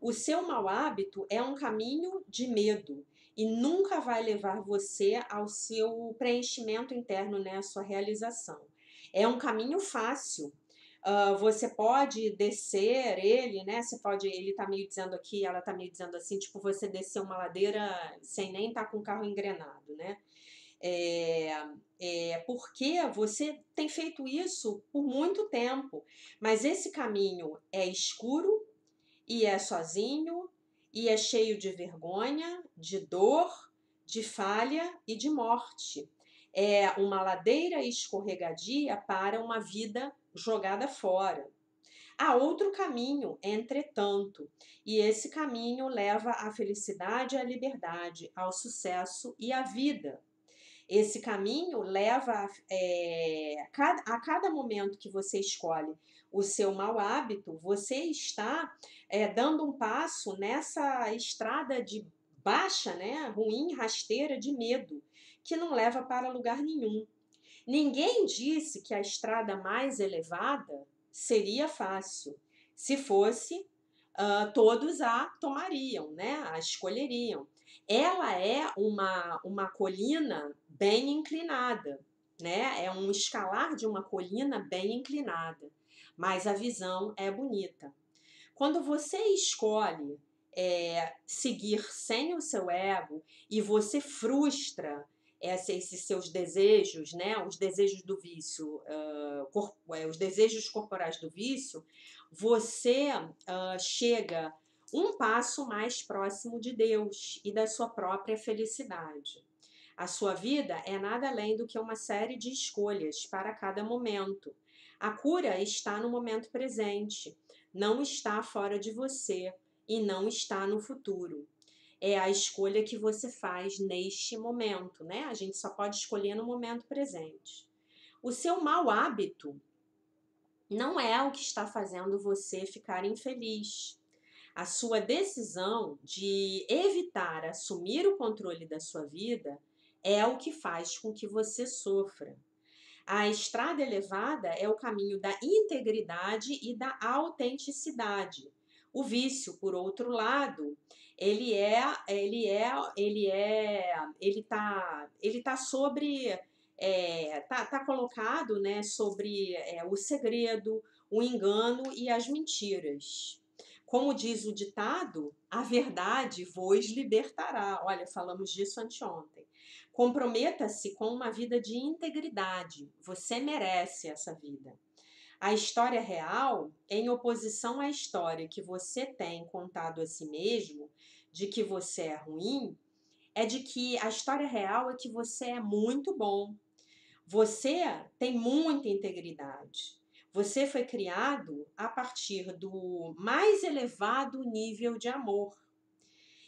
O seu mau hábito é um caminho de medo e nunca vai levar você ao seu preenchimento interno, né, à sua realização. É um caminho fácil. Você pode descer ele, né? Você pode, ele tá meio dizendo aqui, ela tá meio dizendo assim, tipo, você descer uma ladeira sem nem estar com o carro engrenado, né? Porque você tem feito isso por muito tempo, mas esse caminho é escuro e é sozinho e é cheio de vergonha, de dor, de falha e de morte. É uma ladeira escorregadia para uma vida jogada fora. Há outro caminho, entretanto, e esse caminho leva à felicidade, à liberdade, ao sucesso e à vida. Esse caminho leva a cada momento que você escolhe o seu mau hábito, você está dando um passo nessa estrada de baixa, né, ruim, rasteira de medo, que não leva para lugar nenhum. Ninguém disse que a estrada mais elevada seria fácil. Se fosse, todos a tomariam, né? A escolheriam. Ela é uma colina bem inclinada, né? É um escalar de uma colina bem inclinada, mas a visão é bonita. Quando você escolhe seguir sem o seu ego e você frustra esses seus desejos, né, os desejos do vício, os desejos corporais do vício, você chega um passo mais próximo de Deus e da sua própria felicidade. A sua vida é nada além do que uma série de escolhas para cada momento. A cura está no momento presente, não está fora de você e não está no futuro. É a escolha que você faz neste momento, né? A gente só pode escolher no momento presente. O seu mau hábito não é o que está fazendo você ficar infeliz. A sua decisão de evitar assumir o controle da sua vida é o que faz com que você sofra. A estrada elevada é o caminho da integridade e da autenticidade. O vício, por outro lado, ele tá sobre, tá colocado, né, sobre o segredo, o engano e as mentiras. Como diz o ditado, a verdade vos libertará. Olha, falamos disso anteontem. Comprometa-se com uma vida de integridade. Você merece essa vida. A história real, em oposição à história que você tem contado a si mesmo, de que você é ruim, é de que a história real é que você é muito bom. Você tem muita integridade. Você foi criado a partir do mais elevado nível de amor.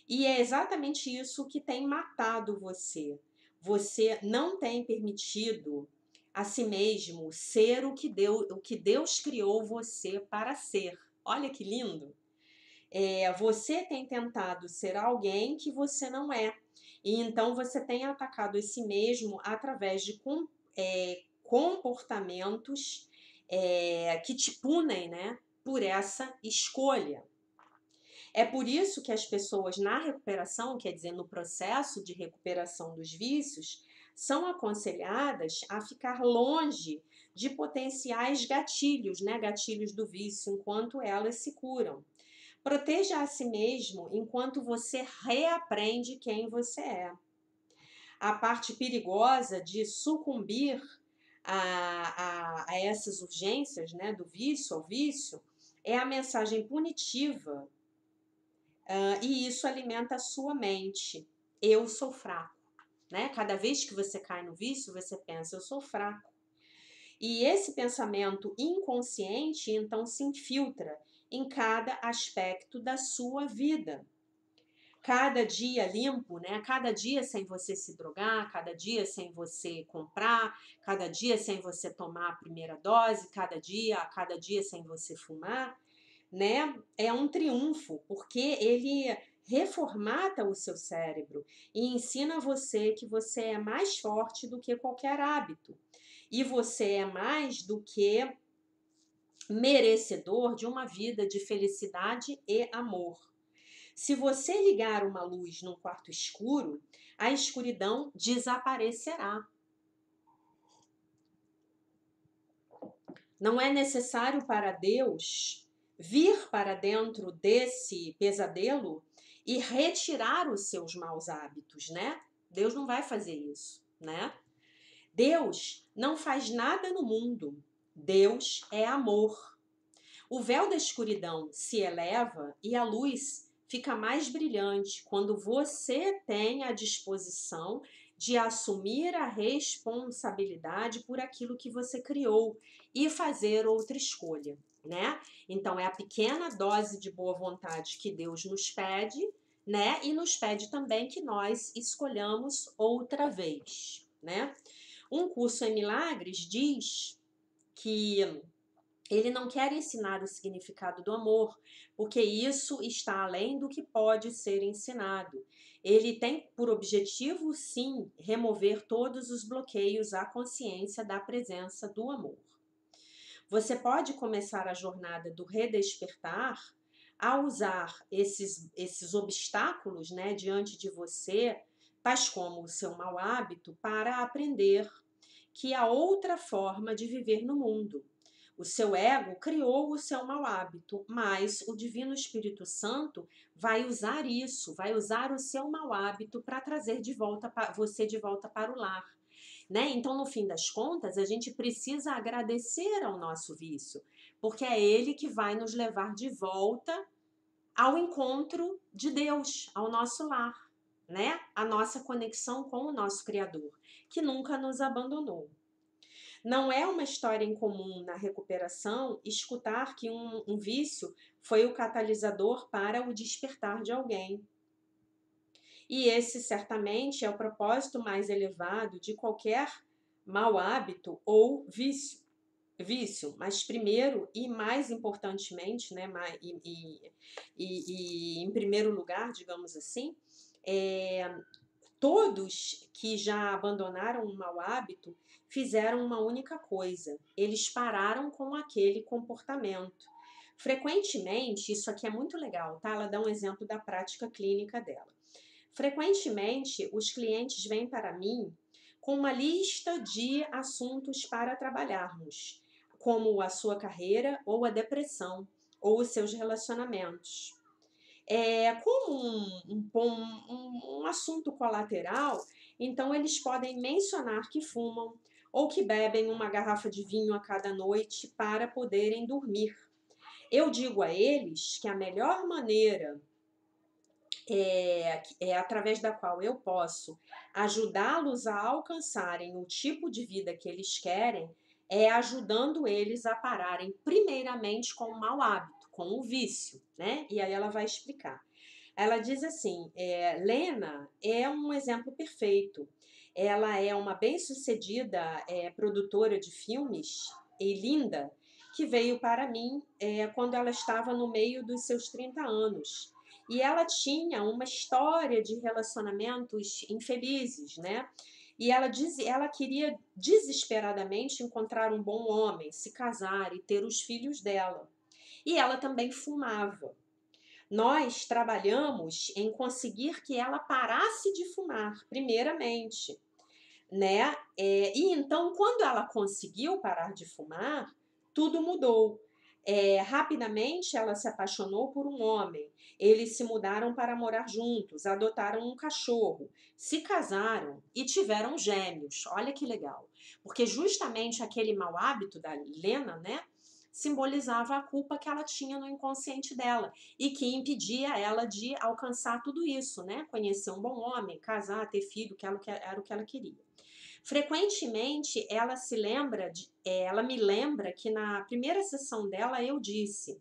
E é exatamente isso que tem matado você. Você não tem permitido a si mesmo ser o que Deus criou você para ser. Olha que lindo! Você tem tentado ser alguém que você não é. E então você tem atacado esse mesmo através de comportamentos que te punem, né, por essa escolha. É por isso que as pessoas na recuperação, quer dizer, no processo de recuperação dos vícios, são aconselhadas a ficar longe de potenciais gatilhos, né, gatilhos do vício, enquanto elas se curam. Proteja a si mesmo enquanto você reaprende quem você é. A parte perigosa de sucumbir a essas urgências, né, do vício ao vício, é a mensagem punitiva, e isso alimenta a sua mente. Eu sou fraco, né? Cada vez que você cai no vício, você pensa, eu sou fraco. E esse pensamento inconsciente, então, se infiltra em cada aspecto da sua vida. cada dia limpo, né? Cada dia sem você se drogar, cada dia sem você comprar, cada dia sem você tomar a primeira dose, cada dia sem você fumar, né? É um triunfo, porque ele reformata o seu cérebro e ensina você que você é mais forte do que qualquer hábito. E você é mais do que merecedor de uma vida de felicidade e amor. Se você ligar uma luz num quarto escuro, a escuridão desaparecerá. Não é necessário para Deus vir para dentro desse pesadelo e retirar os seus maus hábitos, né? Deus não vai fazer isso, né? Deus não faz nada no mundo. Deus é amor. O véu da escuridão se eleva e a luz fica mais brilhante quando você tem a disposição de assumir a responsabilidade por aquilo que você criou e fazer outra escolha, né? Então é a pequena dose de boa vontade que Deus nos pede, né? E nos pede também que nós escolhamos outra vez, né? Um curso em milagres diz que ele não quer ensinar o significado do amor, porque isso está além do que pode ser ensinado. Ele tem por objetivo, sim, remover todos os bloqueios à consciência da presença do amor. Você pode começar a jornada do redespertar a usar esses obstáculos, né, diante de você, tais como o seu mau hábito, para aprender que há outra forma de viver no mundo. O seu ego criou o seu mau hábito, mas o Divino Espírito Santo vai usar isso, vai usar o seu mau hábito para trazer você de volta para o lar. Né? Então, no fim das contas, a gente precisa agradecer ao nosso vício, porque é ele que vai nos levar de volta ao encontro de Deus, ao nosso lar, né? A nossa conexão com o nosso Criador, que nunca nos abandonou. Não é uma história incomum na recuperação escutar que um vício foi o catalisador para o despertar de alguém. E esse certamente é o propósito mais elevado de qualquer mau hábito ou vício, mas primeiro e mais importantemente, né, em primeiro lugar, digamos assim, todos que já abandonaram um mau hábito fizeram uma única coisa: eles pararam com aquele comportamento. Frequentemente, isso aqui é muito legal, tá? Ela dá um exemplo da prática clínica dela. Frequentemente, os clientes vêm para mim com uma lista de assuntos para trabalharmos, como a sua carreira ou a depressão ou os seus relacionamentos. Como um assunto colateral, então eles podem mencionar que fumam ou que bebem uma garrafa de vinho a cada noite para poderem dormir. Eu digo a eles que a melhor maneira através da qual eu posso ajudá-los a alcançarem o tipo de vida que eles querem, é ajudando eles a pararem primeiramente com o mau hábito, com o vício, né? E aí ela vai explicar. Ela diz assim, Lena é um exemplo perfeito. Ela é uma bem-sucedida produtora de filmes e linda, que veio para mim quando ela estava no meio dos seus 30 anos. E ela tinha uma história de relacionamentos infelizes, né? E ela queria desesperadamente encontrar um bom homem, se casar e ter os filhos dela. E ela também fumava. Nós trabalhamos em conseguir que ela parasse de fumar, primeiramente, né? E então, quando ela conseguiu parar de fumar, tudo mudou. Rapidamente, ela se apaixonou por um homem. Eles se mudaram para morar juntos, adotaram um cachorro, se casaram e tiveram gêmeos. Olha que legal. Porque justamente aquele mau hábito da Lena, né? Simbolizava a culpa que ela tinha no inconsciente dela e que impedia ela de alcançar tudo isso, né? Conhecer um bom homem, casar, ter filho, que era o que ela queria. Frequentemente, ela me lembra que na primeira sessão dela eu disse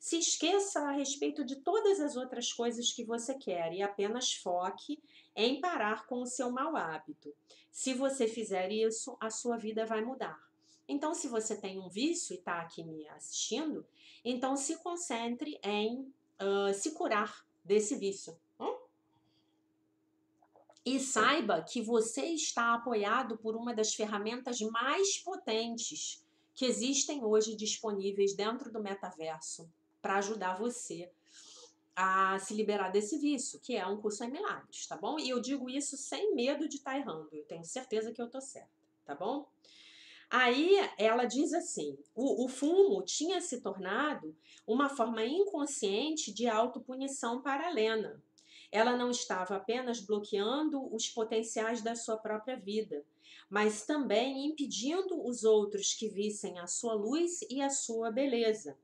Se esqueça a respeito de todas as outras coisas que você quer e apenas foque em parar com o seu mau hábito. Se você fizer isso, a sua vida vai mudar. Então, se você tem um vício e está aqui me assistindo, então se concentre em se curar desse vício. E saiba que você está apoiado por uma das ferramentas mais potentes que existem hoje disponíveis dentro do metaverso para ajudar você a se liberar desse vício, que é um curso em milagres, tá bom? E eu digo isso sem medo de estar errando, eu tenho certeza que eu tô certa, tá bom? Aí ela diz assim: o fumo tinha se tornado uma forma inconsciente de autopunição para a Lena. Ela não estava apenas bloqueando os potenciais da sua própria vida, mas também impedindo os outros que vissem a sua luz e a sua beleza.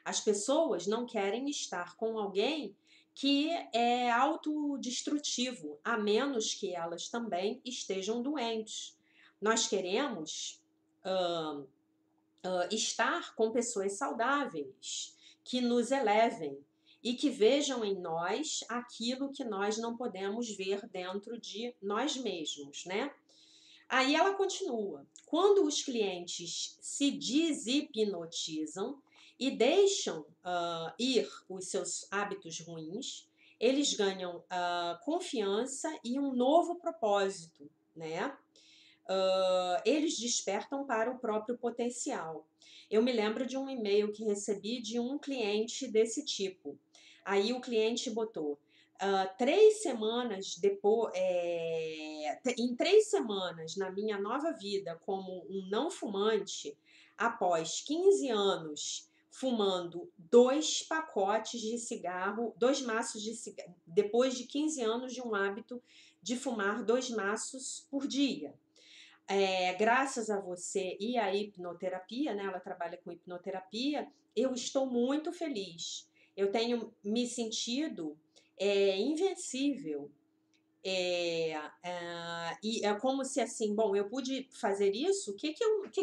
As pessoas não querem estar com alguém que é autodestrutivo, a menos que elas também estejam doentes. Nós queremos estar com pessoas saudáveis, que nos elevem e que vejam em nós aquilo que nós não podemos ver dentro de nós mesmos, né? Aí ela continua: quando os clientes se deshipnotizam e deixam ir os seus hábitos ruins, eles ganham confiança e um novo propósito, né? Eles despertam para o próprio potencial. Eu me lembro de um e-mail que recebi de um cliente desse tipo. Aí o cliente botou: 3 semanas depois, em 3 semanas na minha nova vida como um não fumante, após 15 anos fumando 2 pacotes de cigarro, 2 maços de cigarro, depois de 15 anos de um hábito de fumar 2 maços por dia. Graças a você e à hipnoterapia, né? Ela trabalha com hipnoterapia, eu estou muito feliz. Eu tenho me sentido invencível. E é como se assim, bom, eu pude fazer isso, o que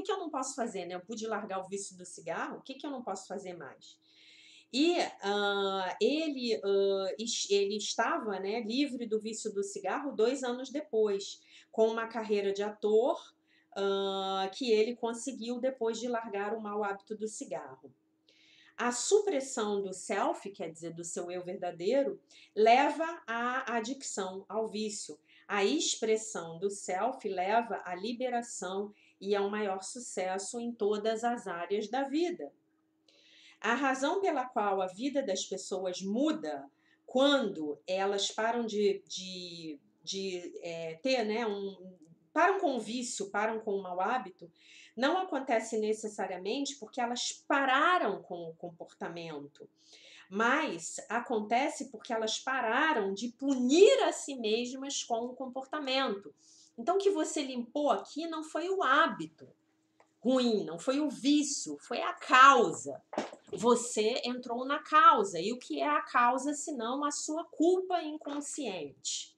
eu não posso fazer, né? Eu pude largar o vício do cigarro, o que eu não posso fazer mais? E ele estava, né, livre do vício do cigarro 2 anos depois, com uma carreira de ator que ele conseguiu depois de largar o mau hábito do cigarro. A supressão do self, quer dizer, do seu eu verdadeiro, leva à adicção, ao vício. A expressão do self leva à liberação e ao maior sucesso em todas as áreas da vida. A razão pela qual a vida das pessoas muda quando elas param de ter, né, param com o vício, param com o mau hábito, não acontece necessariamente porque elas pararam com o comportamento, mas acontece porque elas pararam de punir a si mesmas com o comportamento. Então, o que você limpou aqui não foi o hábito ruim, não foi o vício, foi a causa. Você entrou na causa. E o que é a causa, senão a sua culpa inconsciente?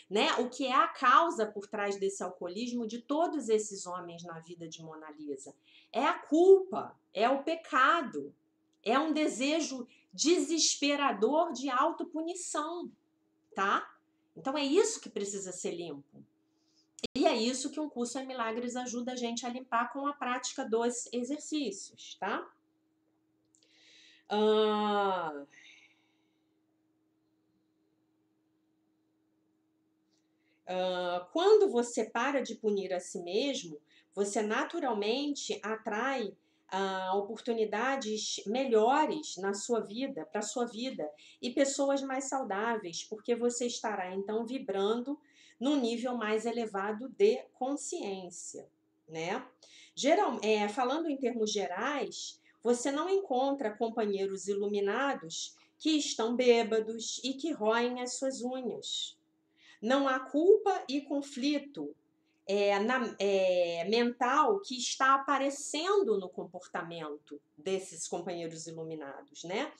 Né? O que é a causa por trás desse alcoolismo de todos esses homens na vida de Mona Lisa? É a culpa, é o pecado, é um desejo desesperador de autopunição, tá? Então é isso que precisa ser limpo. E é isso que um curso em milagres ajuda a gente a limpar com a prática dos exercícios, tá? Quando você para de punir a si mesmo, você naturalmente atrai oportunidades melhores na sua vida, para a sua vida, e pessoas mais saudáveis, porque você estará então vibrando num nível mais elevado de consciência, né? Falando em termos gerais, você não encontra companheiros iluminados que estão bêbados e que roem as suas unhas. Não há culpa e conflito mental que está aparecendo no comportamento desses companheiros iluminados, né?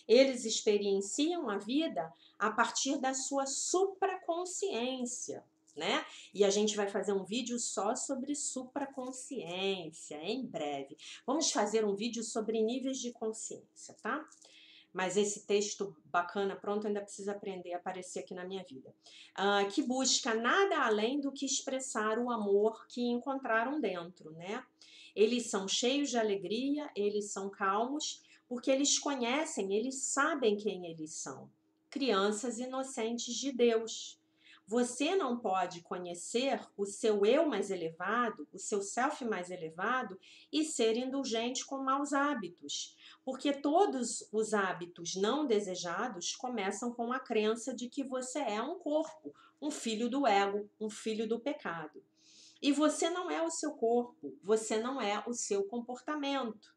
Eles experienciam a vida a partir da sua supraconsciência. né? E a gente vai fazer um vídeo só sobre supraconsciência em breve. Vamos fazer um vídeo sobre níveis de consciência, tá? Mas esse texto bacana, pronto, ainda precisa aprender a aparecer aqui na minha vida. Que busca nada além do que expressar o amor que encontraram dentro, né? Eles são cheios de alegria, eles são calmos, porque eles conhecem, eles sabem quem eles são. Crianças inocentes de Deus. Você não pode conhecer o seu eu mais elevado, o seu self mais elevado e ser indulgente com maus hábitos, porque todos os hábitos não desejados começam com a crença de que você é um corpo, um filho do ego, um filho do pecado. E você não é o seu corpo, você não é o seu comportamento.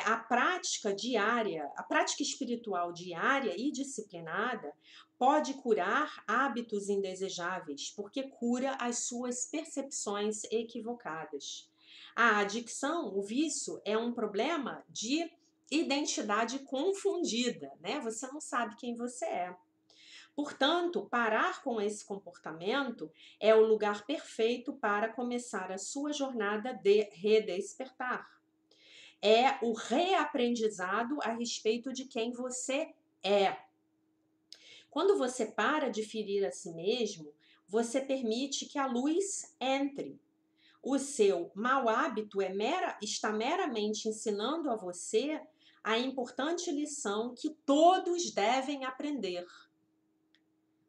A prática diária, a prática espiritual diária e disciplinada pode curar hábitos indesejáveis, porque cura as suas percepções equivocadas. A adicção, o vício, é um problema de identidade confundida, né? Você não sabe quem você é. Portanto, parar com esse comportamento é o lugar perfeito para começar a sua jornada de redespertar. É o reaprendizado a respeito de quem você é. Quando você para de ferir a si mesmo, você permite que a luz entre. O seu mau hábito está meramente ensinando a você a importante lição que todos devem aprender.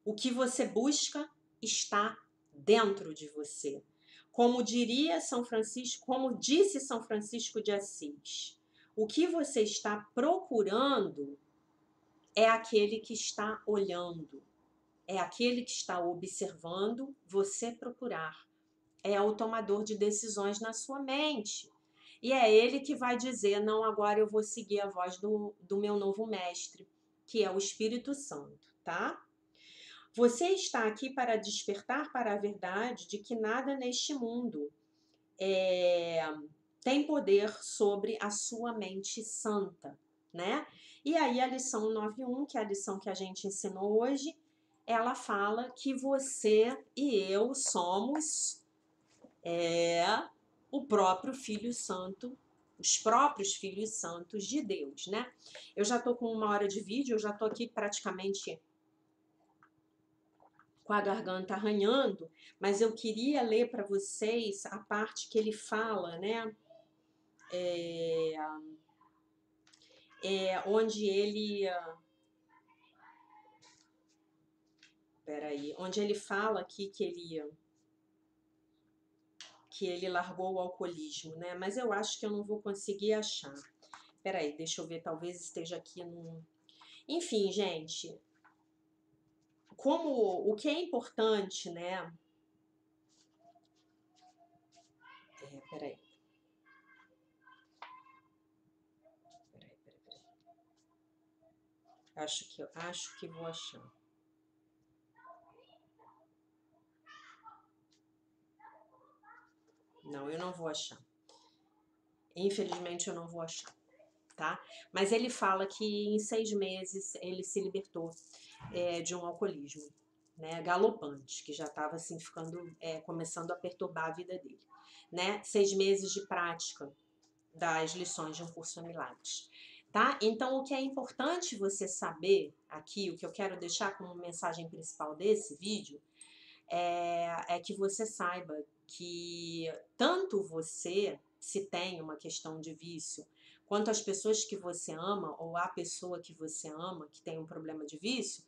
O que você busca está dentro de você. Como diria São Francisco, como disse São Francisco de Assis, o que você está procurando é aquele que está olhando, é aquele que está observando você procurar. É o tomador de decisões na sua mente. E é ele que vai dizer, não, agora eu vou seguir a voz do meu novo mestre, que é o Espírito Santo, tá? Você está aqui para despertar para a verdade de que nada neste mundo tem poder sobre a sua mente santa, né? E aí a lição 9.1, que é a lição que a gente ensinou hoje, ela fala que você e eu somos o próprio Filho Santo, os próprios Filhos Santos de Deus, né? Eu já tô com 1 hora de vídeo, eu já tô aqui praticamente com a garganta arranhando, mas eu queria ler para vocês a parte que ele fala, né? Onde ele. Peraí, onde ele fala aqui que ele largou o alcoolismo, né? Mas eu acho que eu não vou conseguir achar. Peraí, deixa eu ver, talvez esteja aqui no. Enfim, gente, como o que é importante, né? Peraí. Acho que vou achar. Não, eu não vou achar. Infelizmente eu não vou achar, tá? Mas ele fala que em 6 meses ele se libertou de um alcoolismo, né, galopante, que já estava assim ficando, começando a perturbar a vida dele, né? 6 meses de prática das lições de Um Curso em Milagres, tá? Então o que é importante você saber aqui, o que eu quero deixar como mensagem principal desse vídeo, é que você saiba que tanto você, se tem uma questão de vício, quanto as pessoas que você ama, ou a pessoa que você ama, que tem um problema de vício,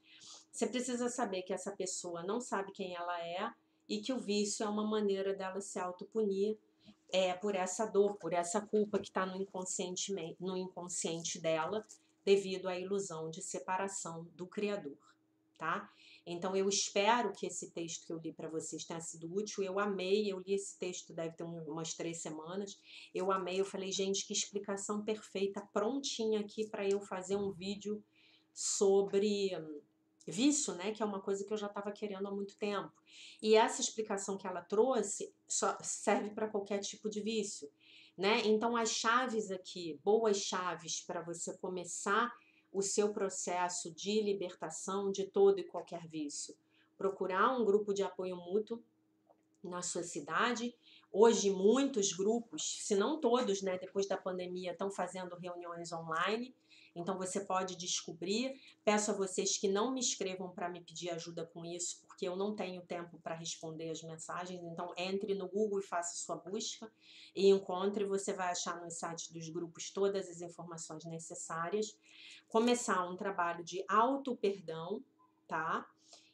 você precisa saber que essa pessoa não sabe quem ela é e que o vício é uma maneira dela se autopunir por essa dor, por essa culpa que está no inconsciente dela, devido à ilusão de separação do Criador, tá? Então eu espero que esse texto que eu li para vocês tenha sido útil. Eu amei, eu li esse texto deve ter umas 3 semanas. Eu amei, eu falei, gente, que explicação perfeita, prontinha aqui para eu fazer um vídeo sobre vício, né, que é uma coisa que eu já estava querendo há muito tempo. E essa explicação que ela trouxe só serve para qualquer tipo de vício, né? Então as chaves aqui, boas chaves para você começar o seu processo de libertação de todo e qualquer vício. procurar um grupo de apoio mútuo na sua cidade. Hoje, muitos grupos, se não todos, né, depois da pandemia, estão fazendo reuniões online. Então, você pode descobrir. Peço a vocês que não me escrevam para me pedir ajuda com isso, porque eu não tenho tempo para responder as mensagens. Então, entre no Google e faça sua busca e encontre. Você vai achar no site dos grupos todas as informações necessárias. Começar um trabalho de auto-perdão, tá?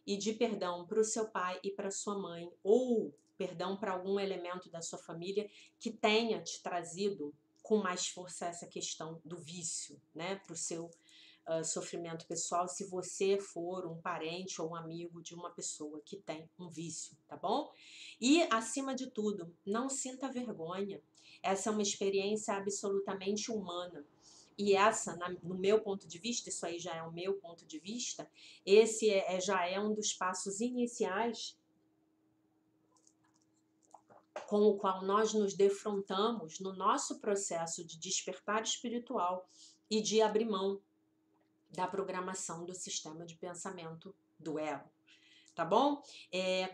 E de perdão para o seu pai e para sua mãe, ou perdão para algum elemento da sua família que tenha te trazido com mais força essa questão do vício, né, para o seu sofrimento pessoal, se você for um parente ou um amigo de uma pessoa que tem um vício, tá bom? E, acima de tudo, não sinta vergonha. Essa é uma experiência absolutamente humana. E essa, no meu ponto de vista, isso aí já é o meu ponto de vista, esse já é um dos passos iniciais com o qual nós nos defrontamos no nosso processo de despertar espiritual e de abrir mão da programação do sistema de pensamento do ego, tá bom?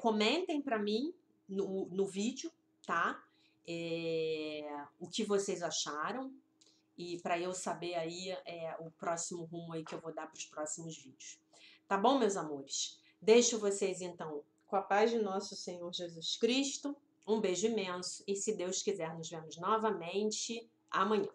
Comentem para mim no vídeo, tá? O que vocês acharam e para eu saber aí o próximo rumo aí que eu vou dar para os próximos vídeos. Tá bom, meus amores? Deixo vocês então com a paz de nosso Senhor Jesus Cristo. Um beijo imenso e, se Deus quiser, nos vemos novamente amanhã.